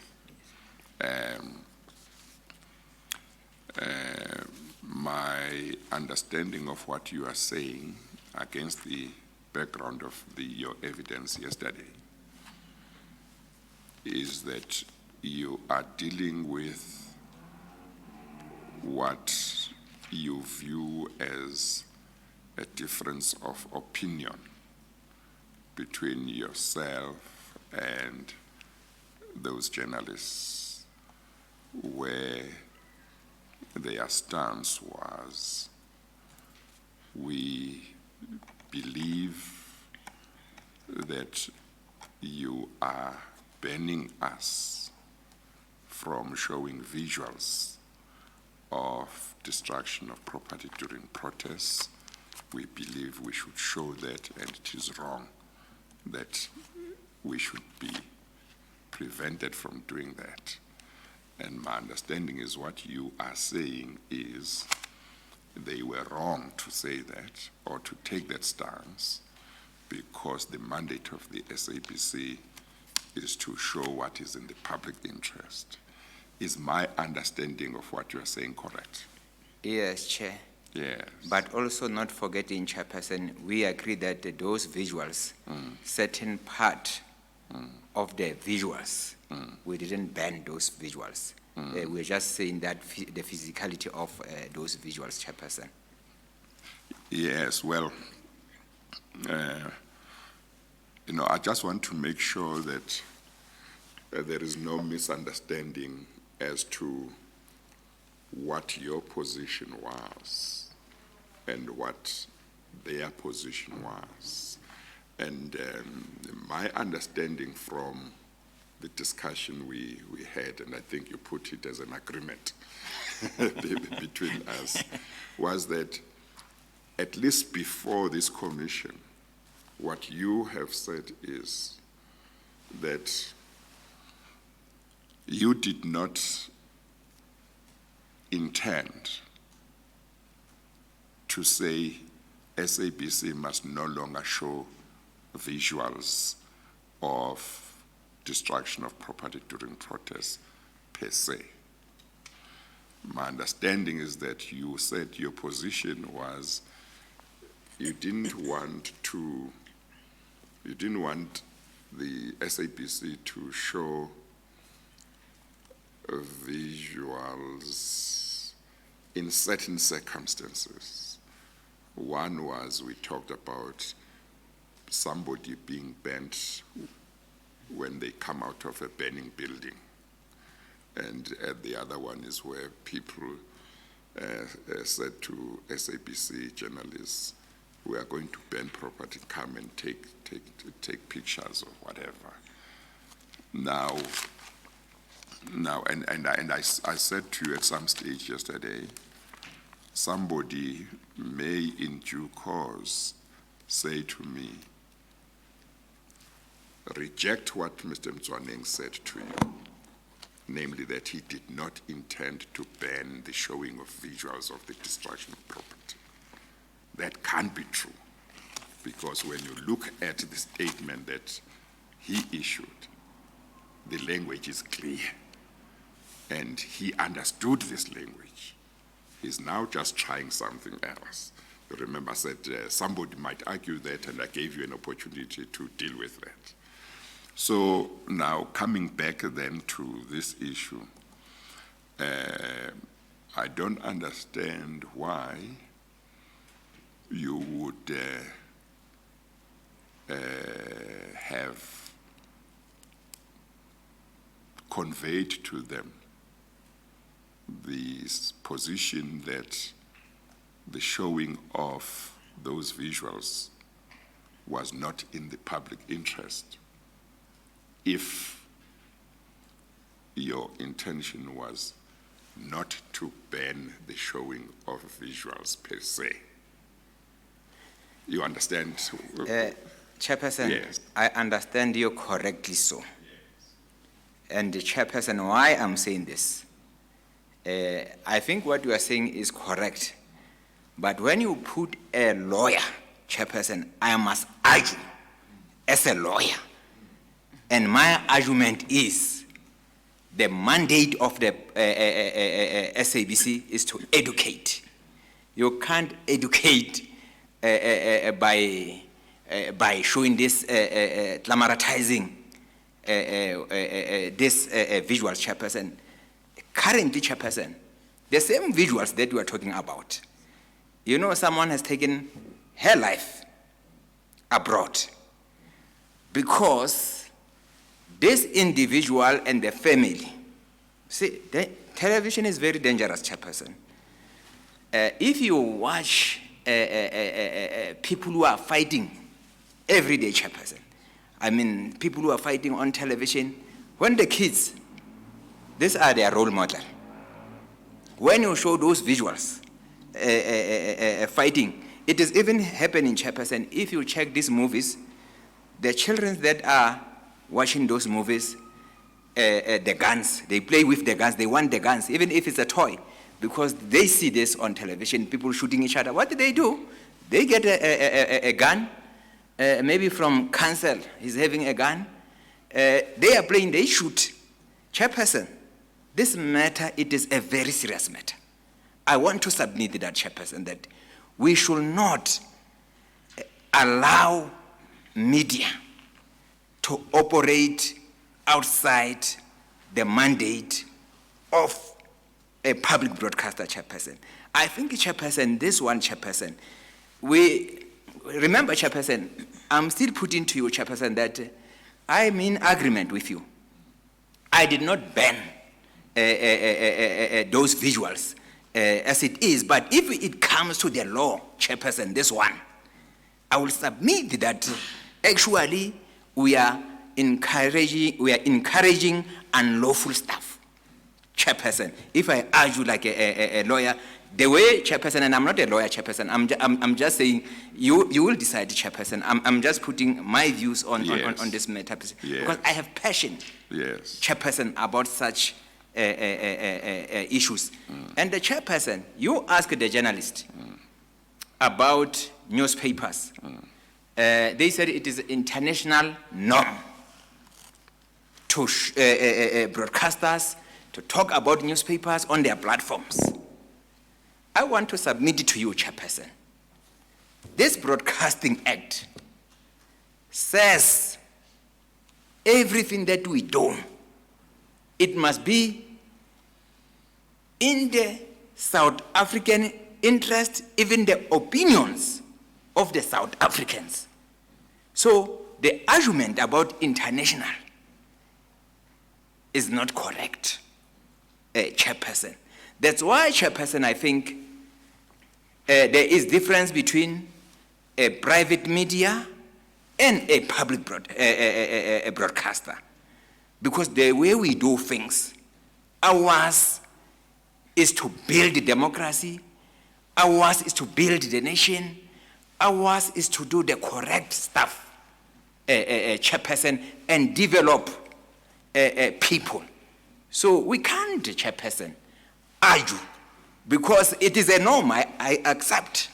My understanding of what you are saying against the background of your evidence yesterday is that you are dealing with what you view as a difference of opinion between yourself and those journalists, where their stance was, we believe that you are banning us from showing visuals of destruction of property during protests. We believe we should show that, and it is wrong that we should be prevented from doing that. And my understanding is what you are saying is they were wrong to say that or to take that stance because the mandate of the SABC is to show what is in the public interest. Is my understanding of what you are saying correct? Yes, Chair. Yes. But also not forgetting, Chairperson, we agree that those visuals, certain part of the visuals, we didn't ban those visuals. We're just saying that the physicality of those visuals, Chairperson. Yes, well, I just want to make sure that there is no misunderstanding as to what your position was and what their position was. And my understanding from the discussion we had, and I think you put it as an agreement between us, was that at least before this commission, what you have said is that you did not intend to say SABC must no longer show visuals of destruction of property during protests per se. My understanding is that you said your position was you didn't want the SABC to show visuals in certain circumstances. One was we talked about somebody being banned when they come out of a burning building. And the other one is where people said to SABC journalists, we are going to ban property, come and take pictures or whatever. I said to you at some stage yesterday, somebody may in due course say to me, reject what Mr. Motsoeneng said to you, namely that he did not intend to ban the showing of visuals of the destruction of property. That can't be true, because when you look at the statement that he issued, the language is clear, and he understood this language. He's now just trying something else. You remember I said somebody might argue that, and I gave you an opportunity to deal with that. So now coming back then to this issue, I don't understand why you would have conveyed to them the position that the showing of those visuals was not in the public interest if your intention was not to ban the showing of visuals per se. You understand? Chairperson, Yes. I understand you correctly so. And Chairperson, why I'm saying this, I think what you are saying is correct. But when you put a lawyer, Chairperson, I must argue as a lawyer. And my argument is the mandate of the SABC is to educate. You can't educate by showing this, glamorizing this visual, Chairperson. Currently, Chairperson, the same visuals that we are talking about, you know, someone has taken her life abroad because this individual and the family, see, the television is very dangerous, Chairperson. If you watch people who are fighting every day, Chairperson, I mean, people who are fighting on television, when the kids, these are their role model. When you show those visuals fighting, it is even happening, Chairperson. If you check these movies, the children that are watching those movies, the guns, they play with the guns, they want the guns, even if it's a toy, because they see this on television, people shooting each other. What do? They get a gun, maybe from Council, he's having a gun. They are playing, they shoot. Chairperson, this matter, it is a very serious matter. I want to submit that, Chairperson, that we should not allow media to operate outside the mandate of a public broadcaster, Chairperson. I think, Chairperson, this one, Chairperson, remember, Chairperson, I'm still putting to you, Chairperson, that I'm in agreement with you. I did not ban those visuals as it is, but if it comes to the law, Chairperson, this one, I will submit that actually we are encouraging unlawful stuff, Chairperson. If I argue like a lawyer, the way, Chairperson, and I'm not a lawyer, Chairperson, I'm just saying, you will decide, Chairperson. I'm just putting my views on this matter, Yes. because I have passion, Yes. Chairperson, about such issues. And the Chairperson, you ask the journalist about newspapers. They said it is international norm to broadcasters to talk about newspapers on their platforms. I want to submit it to you, Chairperson. This Broadcasting Act says everything that we do, it must be in the South African interest, even the opinions of the South Africans. So the argument about international is not correct, Chairperson. That's why, Chairperson, I think there is difference between a private media and a public broadcaster. Because the way we do things, ours is to build democracy, ours is to build the nation, ours is to do the correct stuff, Chairperson, and develop people. So we can't, Chairperson, argue, because it is a norm, I accept.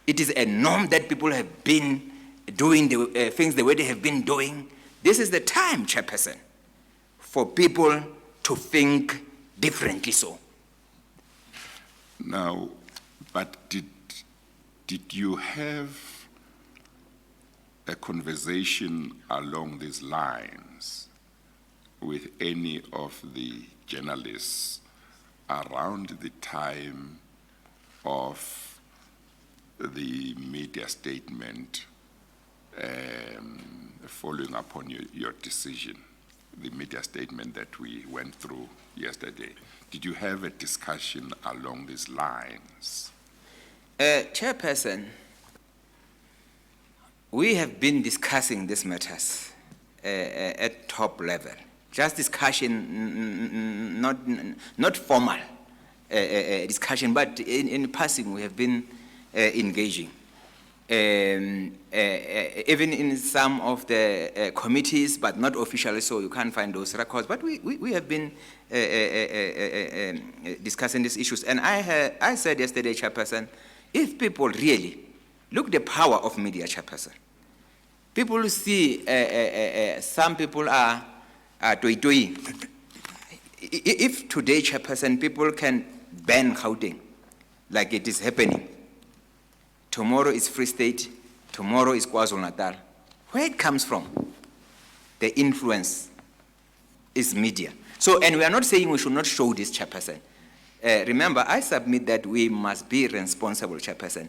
It is a norm that people have been doing the things the way they have been doing. This is the time, Chairperson, for people to think differently so. Now, but did you have a conversation along these lines with any of the journalists around the time of the media statement following upon your decision, the media statement that we went through yesterday. Did you have a discussion along these lines? Chairperson, we have been discussing these matters at top level. Just discussion, not formal discussion, but in passing we have been engaging. Even in some of the committees, but not officially, so you can't find those records. But we have been discussing these issues. And I said yesterday, Chairperson, if people really look the power of media, Chairperson, people see some people are toy-toying. If today, Chairperson, people can ban Gauteng, like it is happening, tomorrow is Free State, tomorrow is KwaZulu-Natal. Where it comes from? The influence is media. So, and we are not saying we should not show this, Chairperson. Remember, I submit that we must be responsible, Chairperson.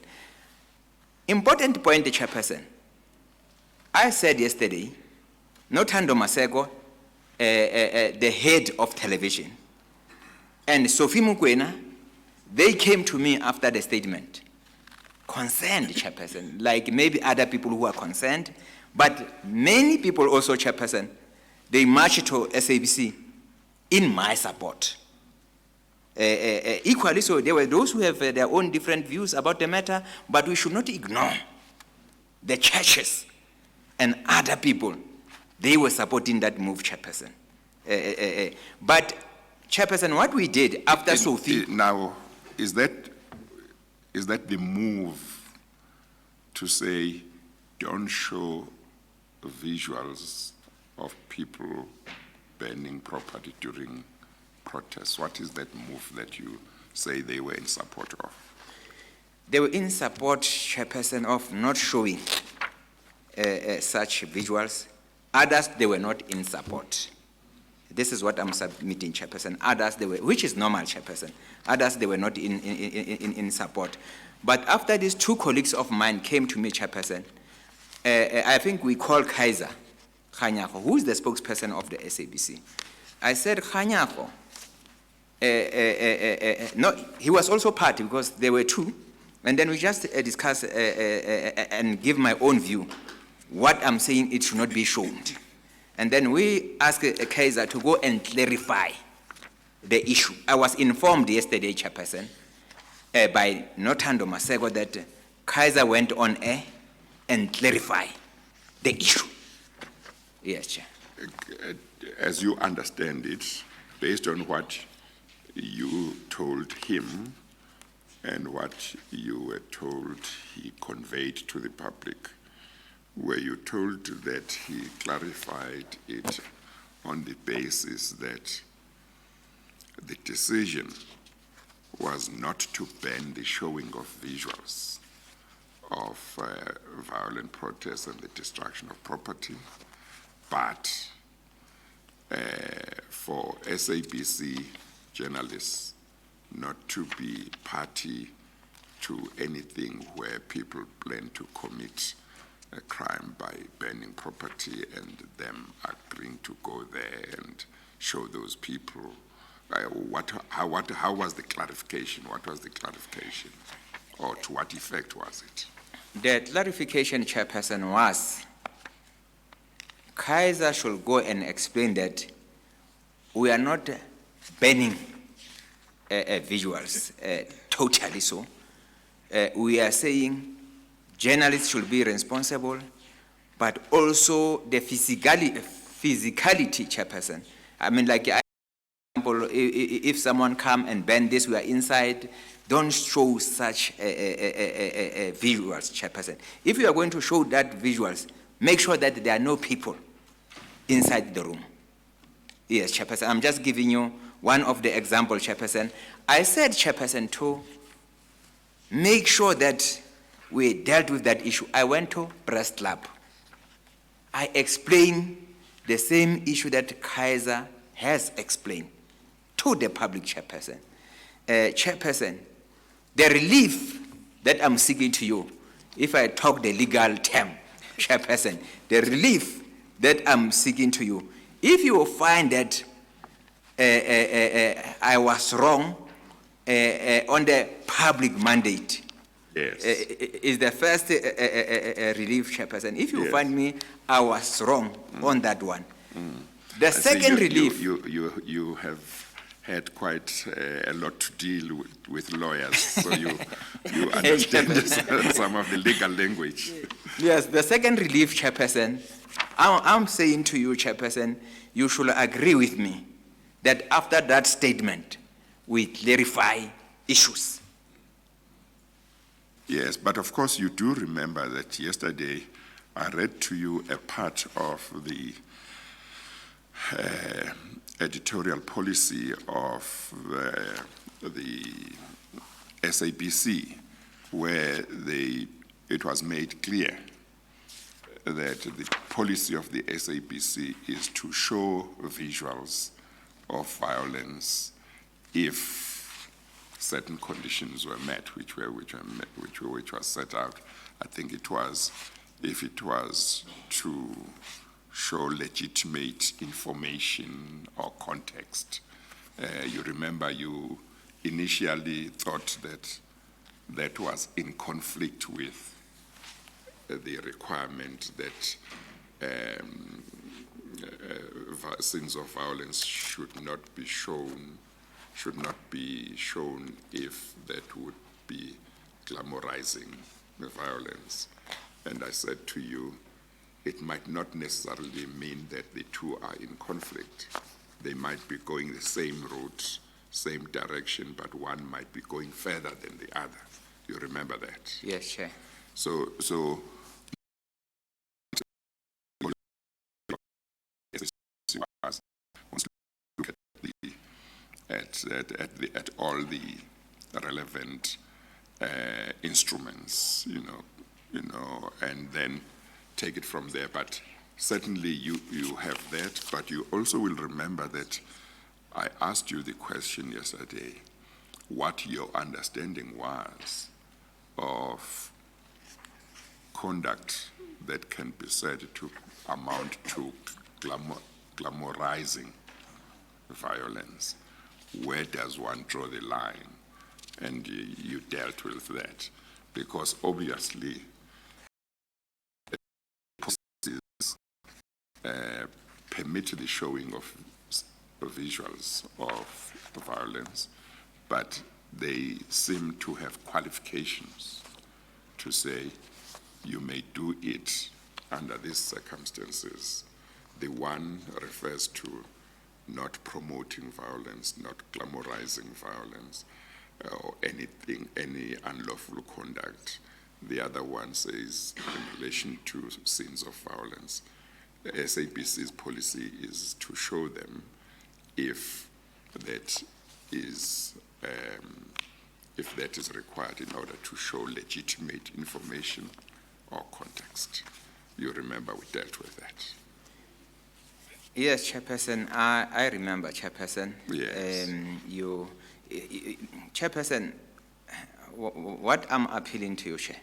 Important point, Chairperson. I said yesterday, Nothando Maseko, the head of television, and Sophie Mukwena, they came to me after the statement. Concerned, Chairperson, like maybe other people who are concerned, but many people also, Chairperson, they marched to SABC in my support. Equally so, there were those who have their own different views about the matter, but we should not ignore the churches and other people. They were supporting that move, Chairperson. But, Chairperson, what we did after Sophie... Now, is that the move to say, don't show visuals of people burning property during protests? What is that move that you say they were in support of? They were in support, Chairperson, of not showing such visuals. Others, they were not in support. This is what I'm submitting, Chairperson. Others, they were, which is normal, Chairperson. Others, they were not in support. But after these two colleagues of mine came to me, Chairperson, I think we called Kaiser Khanyako, who is the spokesperson of the SABC. I said, Khanyako, no, he was also part because there were two. And then we just discuss and give my own view. What I'm saying, it should not be shown. And then we asked Kaiser to go and clarify the issue. I was informed yesterday, Chairperson, by Nothando Maseko that Kaiser went on air and clarified the issue. Yes, Chair. As you understand it, based on what you told him and what you were told he conveyed to the public, were you told that he clarified it on the basis that the decision was not to ban the showing of visuals of violent protests and the destruction of property, but for SABC journalists not to be party to anything where people plan to commit a crime by burning property and them agreeing to go there and show those people? How was the clarification? What was the clarification? Or to what effect was it? The clarification, Chairperson, was Kaiser should go and explain that we are not banning visuals totally so. We are saying journalists should be responsible, but also the physicality, Chairperson. I mean, like, example, if someone come and ban this, we are inside, don't show such visuals, Chairperson. If you are going to show that visuals, make sure that there are no people inside the room. Yes, Chairperson, I'm just giving you one of the examples, Chairperson. I said, Chairperson, to make sure that we dealt with that issue. I went to Press Club. I explained the same issue that Kaiser has explained to the public, Chairperson. Chairperson, the relief that I'm seeking to you, if I talk the legal term, Chairperson, the relief that I'm seeking to you, if you find that I was wrong on the public mandate, Yes. is the first relief, Chairperson. If you Yes. find me, I was wrong on that one. The I see second relief, You have had quite a lot to deal with lawyers, so you understand some of the legal language. yes, the second relief, Chairperson, I'm saying to you, Chairperson, you should agree with me that after that statement, we clarify issues. Yes, but of course you do remember that yesterday I read to you a part of the editorial policy of the SABC, where it was made clear that the policy of the SABC is to show visuals of violence if certain conditions were met, which was set out. I think it was, if it was to show legitimate information or context. You remember you initially thought that that was in conflict with the requirement that scenes of violence should not be shown if that would be glamorizing the violence. And I said to you, it might not necessarily mean that the two are in conflict. They might be going the same route, same direction, but one might be going further than the other. You remember that? Yes, Chair. So once you look at all the relevant instruments, and then take it from there. But certainly you have that, but you also will remember that I asked you the question yesterday, what your understanding was of conduct that can be said to amount to glamorizing violence. Where does one draw the line? And you dealt with that, because obviously permit the showing of visuals of violence, but they seem to have qualifications to say you may do it under these circumstances. The one refers to not promoting violence, not glamorizing violence, or anything, any unlawful conduct. The other one says in relation to scenes of violence. SABC's policy is to show them if that is required in order to show legitimate information or context. You remember we dealt with that. Yes, Chairperson, I remember, Chairperson. Yes. Chairperson, what I'm appealing to you, Chair,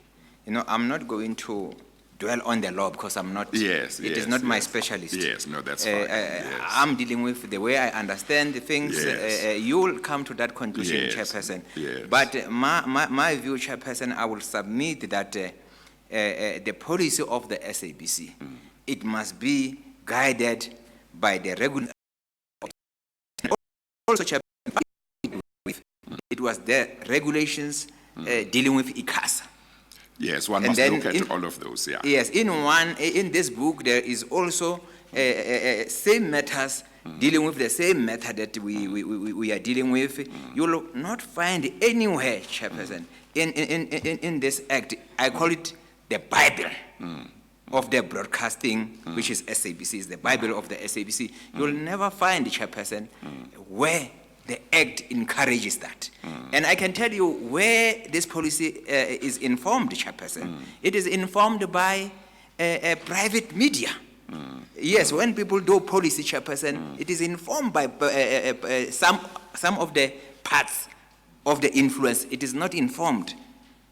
I'm not going to dwell on the law because I'm not, Yes, it is not my specialist. Yes, no, that's fine. Yes. I'm dealing with the way I understand the things. Yes. You will come to that conclusion, Yes. Chairperson. Yes. But my view, Chairperson, I will submit that the policy of the SABC, it must be guided by the regular. Also, Chairperson, it was the regulations dealing with ICASA. Yes, one And must then look at all of those, yeah. Yes, in this book, there is also same matters dealing with the same matter that we are dealing with. You will not find anywhere, Chairperson, in this act, I call it the Bible of the broadcasting, which is SABC, is the Bible of the SABC. You will never find, Chairperson, where the act encourages that. And I can tell you where this policy is informed, Chairperson. It is informed by private media. Yes, when people do policy, Chairperson, it is informed by some of the parts of the influence, it is not informed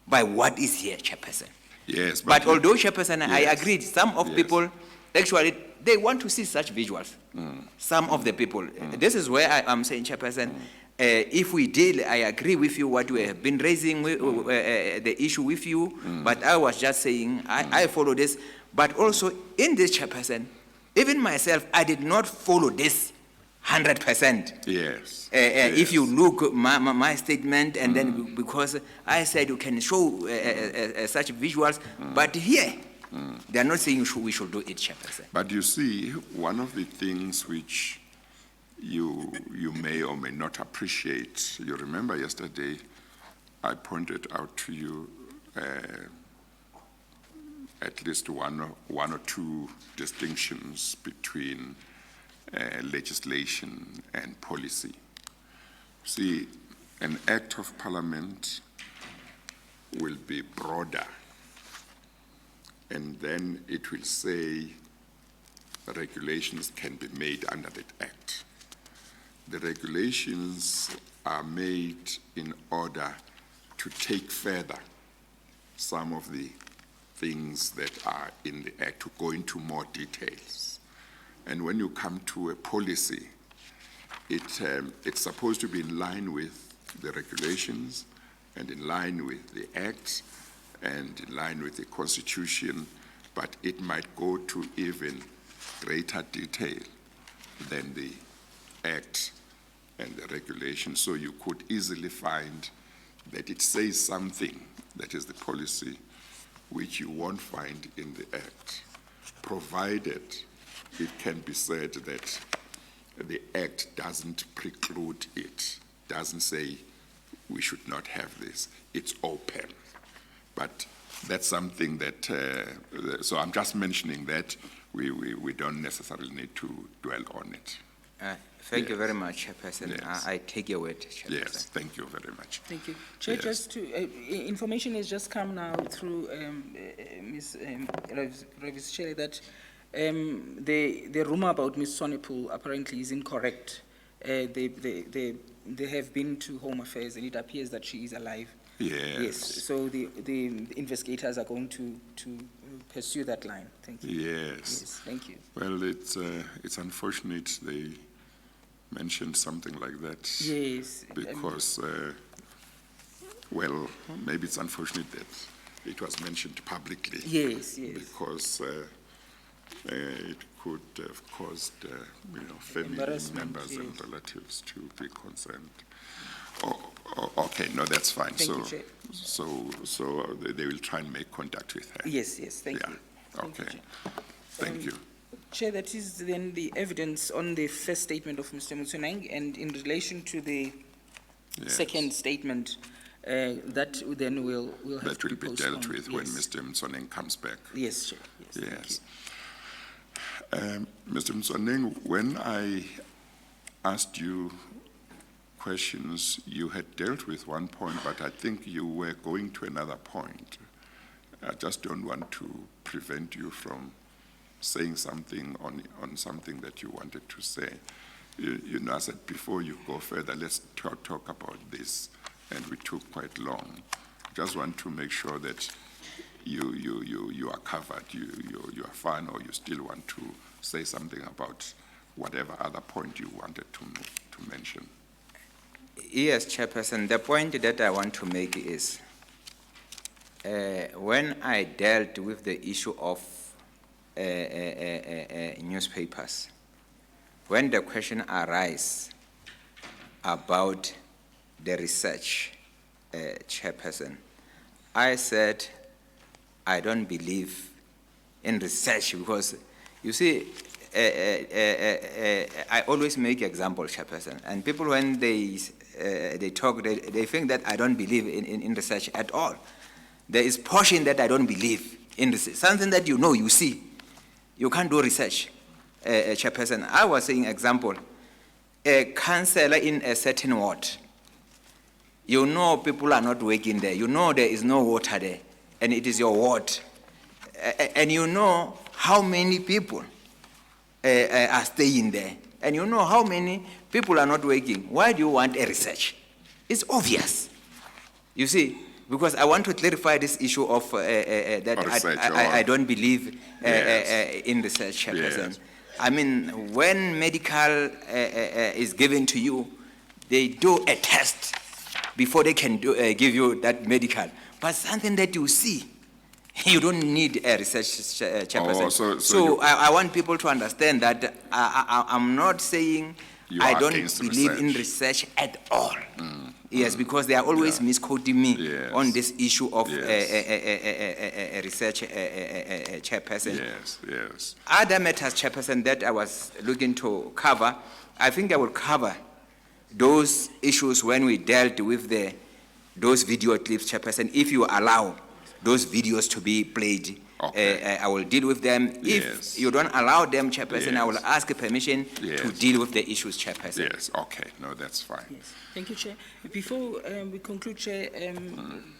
by what is here, Chairperson. Yes, But although, Chairperson, I Yes. agreed, some of Yes. people, actually, they want to see such visuals. Some of the people. This is where I am saying, Chairperson, if we deal, I agree with you what we have been raising, the issue with you, but I was just saying, I follow this. But also, in this, Chairperson, even myself, I did not follow this 100%. Yes. If you look my statement, and then because I said you can show such visuals, but here they are not saying we should do it, Chairperson. But you see, one of the things which you may or may not appreciate, you remember yesterday I pointed out to you at least one or two distinctions between legislation and policy. See, an act of parliament will be broader, and then it will say regulations can be made under that act. The regulations are made in order to take further some of the things that are in the act, to go into more details. And when you come to a policy, it's supposed to be in line with the regulations and in line with the acts and in line with the Constitution, but it might go to even greater detail than the act and the regulation. So you could easily find that it says something, that is the policy, which you won't find in the act, provided it can be said that the act doesn't preclude it, doesn't say we should not have this, it's open. But that's something that, so I'm just mentioning that, we don't necessarily need to dwell on it. Thank you very much, Chairperson. Yes. I take your word, Chairperson. Yes, thank you very much. Thank you. Chair, Yes. just to, information has just come now through Ms. Revis Shelley that the rumor about Ms. Sonnepool apparently is incorrect. They have been to Home Affairs and it appears that she is alive. Yes. So the investigators are going to pursue that line. Thank you. Yes. Thank you. Well, it's unfortunate they mentioned something like that. Yes. Because, well, maybe it's unfortunate that it was mentioned publicly. Yes. Because it could have caused, family Embarrassment, members and yes. relatives to be concerned. Okay, no, that's fine. Thank you, Chair. So they will try and make contact with her. Yes, thank Yeah. you. Thank you, Okay. Chair. Thank you. Chair, that is then the evidence on the first statement of Mr. Motsoeneng, and in relation to the Yes. second statement, that then will have That to will be dealt postponed. with when Yes. Mr. Motsoeneng comes back. Yes, Chair. Yes. Thank Yes. Mr. Motsoeneng, when I asked you questions, you had dealt with one point, but I think you were going to another point. I just don't want to prevent you from saying something on something that you wanted to say. You know, I said before you go further, let's talk about this, and we took quite long. Just want to make sure that you are covered, you are fine, or you still want to say something about whatever other point you wanted to mention. Yes, Chairperson, the point that I want to make is, when I dealt with the issue of newspapers, when the question arises about the research, Chairperson, I said I don't believe in research because, you see, I always make example, Chairperson, and people when they talk, they think that I don't believe in research at all. There is portion that I don't believe in research, something that you see. You can't do research, Chairperson. I was saying example, a councillor in a certain ward, people are not working there, there is no water there, and it is your ward, and how many people are staying there, and how many people are not working. Why do you want a research? It's obvious. You see, because I want to clarify this issue of that Research, I don't believe Yes. in research, Chairperson. Yes. I mean, when medical is given to you, they do a test before they can give you that medical. But something that you see, you don't need a research, Chairperson. so I want people to understand that I'm not saying You I are don't against believe in research. research at all. Yes, because they are always misquoting me Yes. on this issue of Yes. research, Chairperson. Yes, yes. Other matters, Chairperson, that I was looking to cover, I think I will cover those issues when we dealt with those video clips, Chairperson. If you allow those videos to be played, Okay. I will deal with them. If Yes. you don't allow them, Chairperson, I will Yes. ask permission to Yes. deal with the issues, Chairperson. Yes, okay, no, that's fine. Yes, thank you, Chair. Before we conclude, Chair,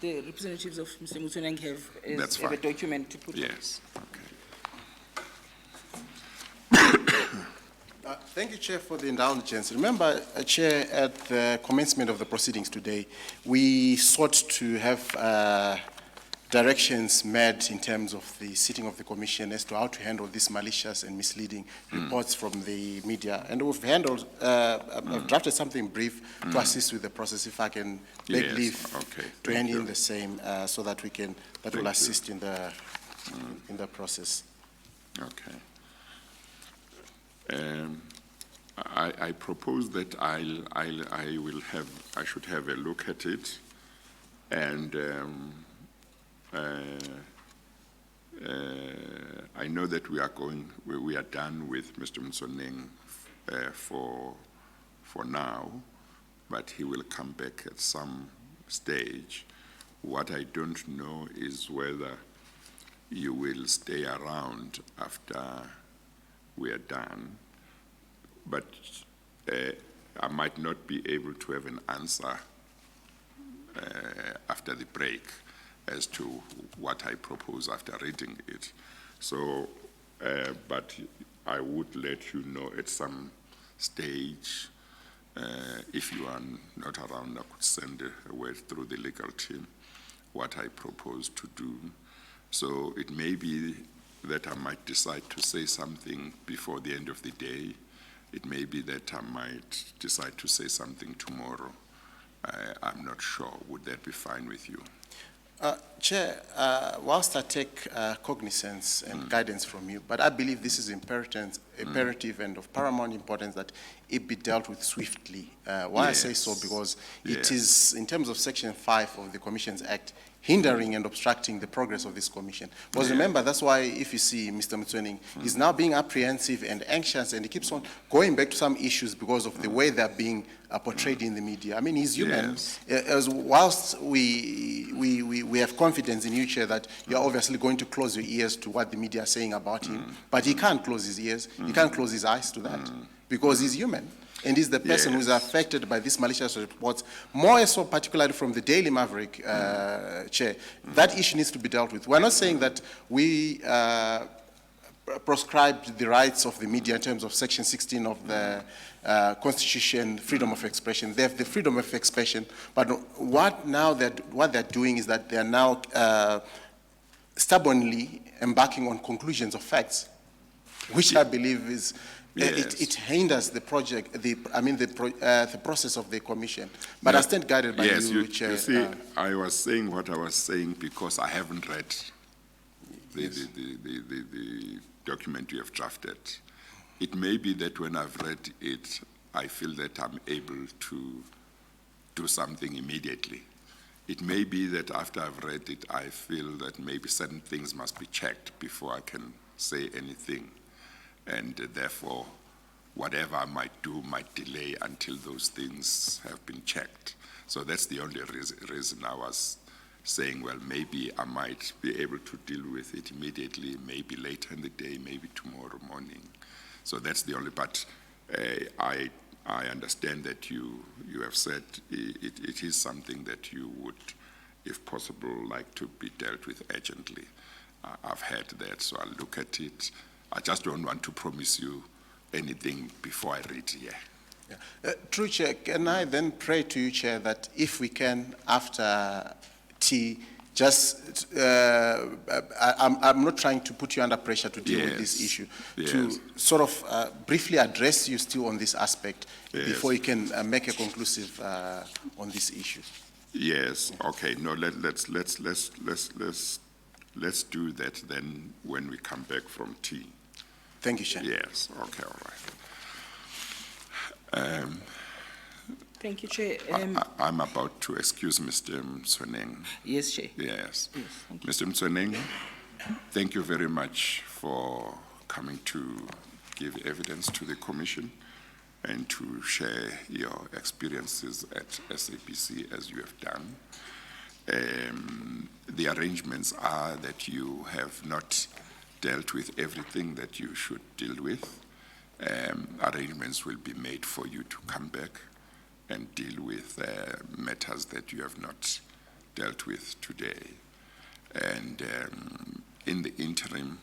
the representatives of Mr. Motsoeneng That's have a fine. document to put. Yes, okay. Thank you, Chair, for the indulgence. Remember, Chair, at the commencement of the proceedings today, we sought to have directions made in terms of the sitting of the Commission as to how to handle these malicious and misleading reports from the media. And we've handled, I've drafted something brief to assist with the process, if I can beg Yes, leave okay, to thank hand in you. the same so that we can, that Thank will you. assist in the process. Okay. I propose that I should have a look at it, and I know that we are done with Mr. Motsoeneng for now, but he will come back at some stage. What I don't know is whether you will stay around after we are done, but I might not be able to have an answer after the break as to what I propose after reading it. So, but I would let you know at some stage. If you are not around, I could send a word through the legal team what I propose to do. So it may be that I might decide to say something before the end of the day. It may be that I might decide to say something tomorrow. I'm not sure. Would that be fine with you? Chair, whilst I take cognizance and guidance from you, but I believe this is imperative and of paramount importance that it be dealt with swiftly. Why I say so, because it is, in terms of Section 5 of the Commissions Act, hindering and obstructing the progress of this commission. Because remember, that's why if you see Mr. Motsoeneng, he's now being apprehensive and anxious, and he keeps on going back to some issues because of the way they're being portrayed in the media. I mean, he's human. As whilst we have confidence in you, Chair, that you're obviously going to close your ears to what the media are saying about him, but he can't close his ears, he can't close his eyes to that, because he's human. And he's the person who's affected by these malicious reports, more so particularly from the Daily Maverick, Chair. That issue needs to be dealt with. We're not saying that we proscribe the rights of the media in terms of Section 16 of the Constitution, freedom of expression. They have the freedom of expression, but what they're doing is that they are now stubbornly embarking on conclusions of facts, which I believe is it hinders the project, the process of the commission. But I stand guided by you, Chair. You see, I was saying what I was saying because I haven't read the document you have drafted. It may be that when I've read it, I feel that I'm able to do something immediately. It may be that after I've read it, I feel that maybe certain things must be checked before I can say anything. And therefore, whatever I might do might delay until those things have been checked. So that's the only reason I was saying, well, maybe I might be able to deal with it immediately, maybe later in the day, maybe tomorrow morning. So that's the only, but I understand that you have said it is something that you would, if possible, like to be dealt with urgently. I've heard that, so I'll look at it. I just don't want to promise you anything before I read here. Through Chair, can I then pray to you, Chair, that if we can, after tea, just, I'm not trying to put you under pressure to deal with this issue, to sort of briefly address you still on this aspect before you can make a conclusive on this issue. Yes. Okay. No. Let's do that then when we come back from tea. Thank you, Chair. Yes. Okay. All right. Thank you, Chair. I'm about to excuse Mr. Motsoeneng. Yes, Chair. Yes. Yes, thank you. Mr. Motsoeneng, thank you very much for coming to give evidence to the Commission and to share your experiences at SAPC as you have done. The arrangements are that you have not dealt with everything that you should deal with. Arrangements will be made for you to come back and deal with matters that you have not dealt with today. And in the interim,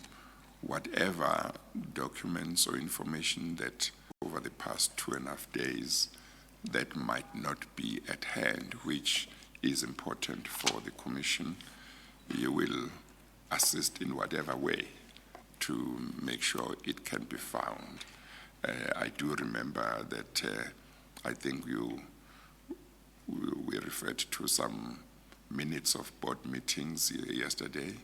whatever documents or information that over the past 2.5 days that might not be at hand, which is important for the Commission, you will assist in whatever way to make sure it can be found. I do remember that I think we referred to some minutes of board meetings yesterday,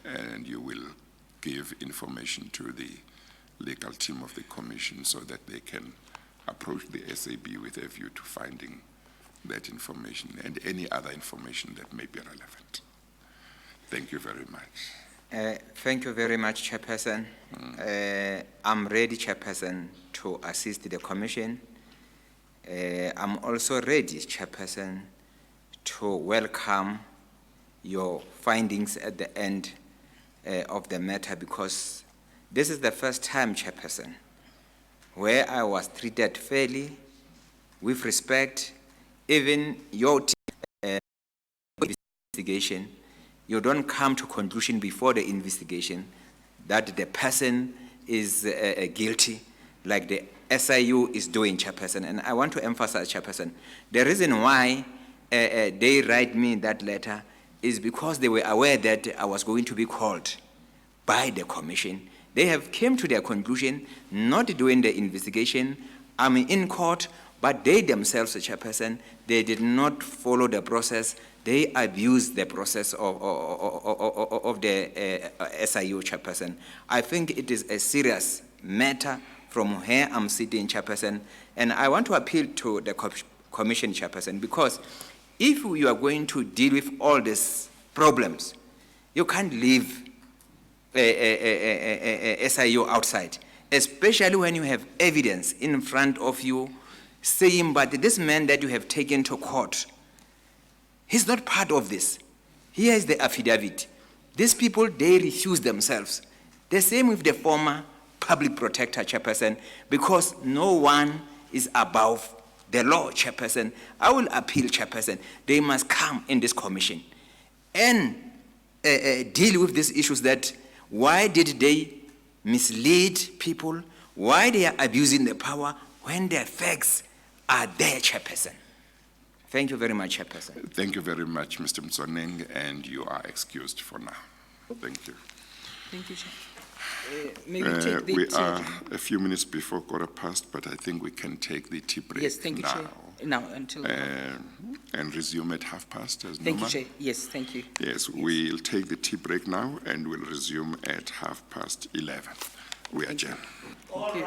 and you will give information to the legal team of the Commission so that they can approach the SAB with a view to finding that information and any other information that may be relevant. Thank you very much. Thank you very much, Chairperson. I'm ready, Chairperson, to assist the Commission. I'm also ready, Chairperson, to welcome your findings at the end of the matter, because this is the first time, Chairperson, where I was treated fairly, with respect. Even your investigation, you don't come to conclusion before the investigation that the person is guilty, like the SIU is doing, Chairperson. And I want to emphasize, Chairperson, the reason why they write me that letter is because they were aware that I was going to be called by the Commission. They have came to their conclusion, not doing the investigation. I'm in court, but they themselves, Chairperson, they did not follow the process. They abused the process of the SIU, Chairperson. I think it is a serious matter from where I'm sitting, Chairperson, and I want to appeal to the Commission, Chairperson, because if you are going to deal with all these problems, you can't leave SIU outside, especially when you have evidence in front of you saying, but this man that you have taken to court, he's not part of this. Here is the affidavit. These people, they refuse themselves. The same with the former public protector, Chairperson, because no one is above the law, Chairperson. I will appeal, Chairperson. They must come in this commission and deal with these issues. That why did they mislead people? Why they are abusing the power when their facts are there, Chairperson? Thank you very much, Chairperson. Thank you very much, Mr. Motsoeneng, and you are excused for now. Thank you. Thank you, Chair. May we take the we tea? are a few minutes before 1:15, but I think we can take the tea break. Yes, thank you, now. Chair. Now, until... And resume at 1:30 as Thank normal. you, Chair. Yes, thank you. Yes, we'll take the tea break now and we'll resume at 11:30. We adjourn. Thank you.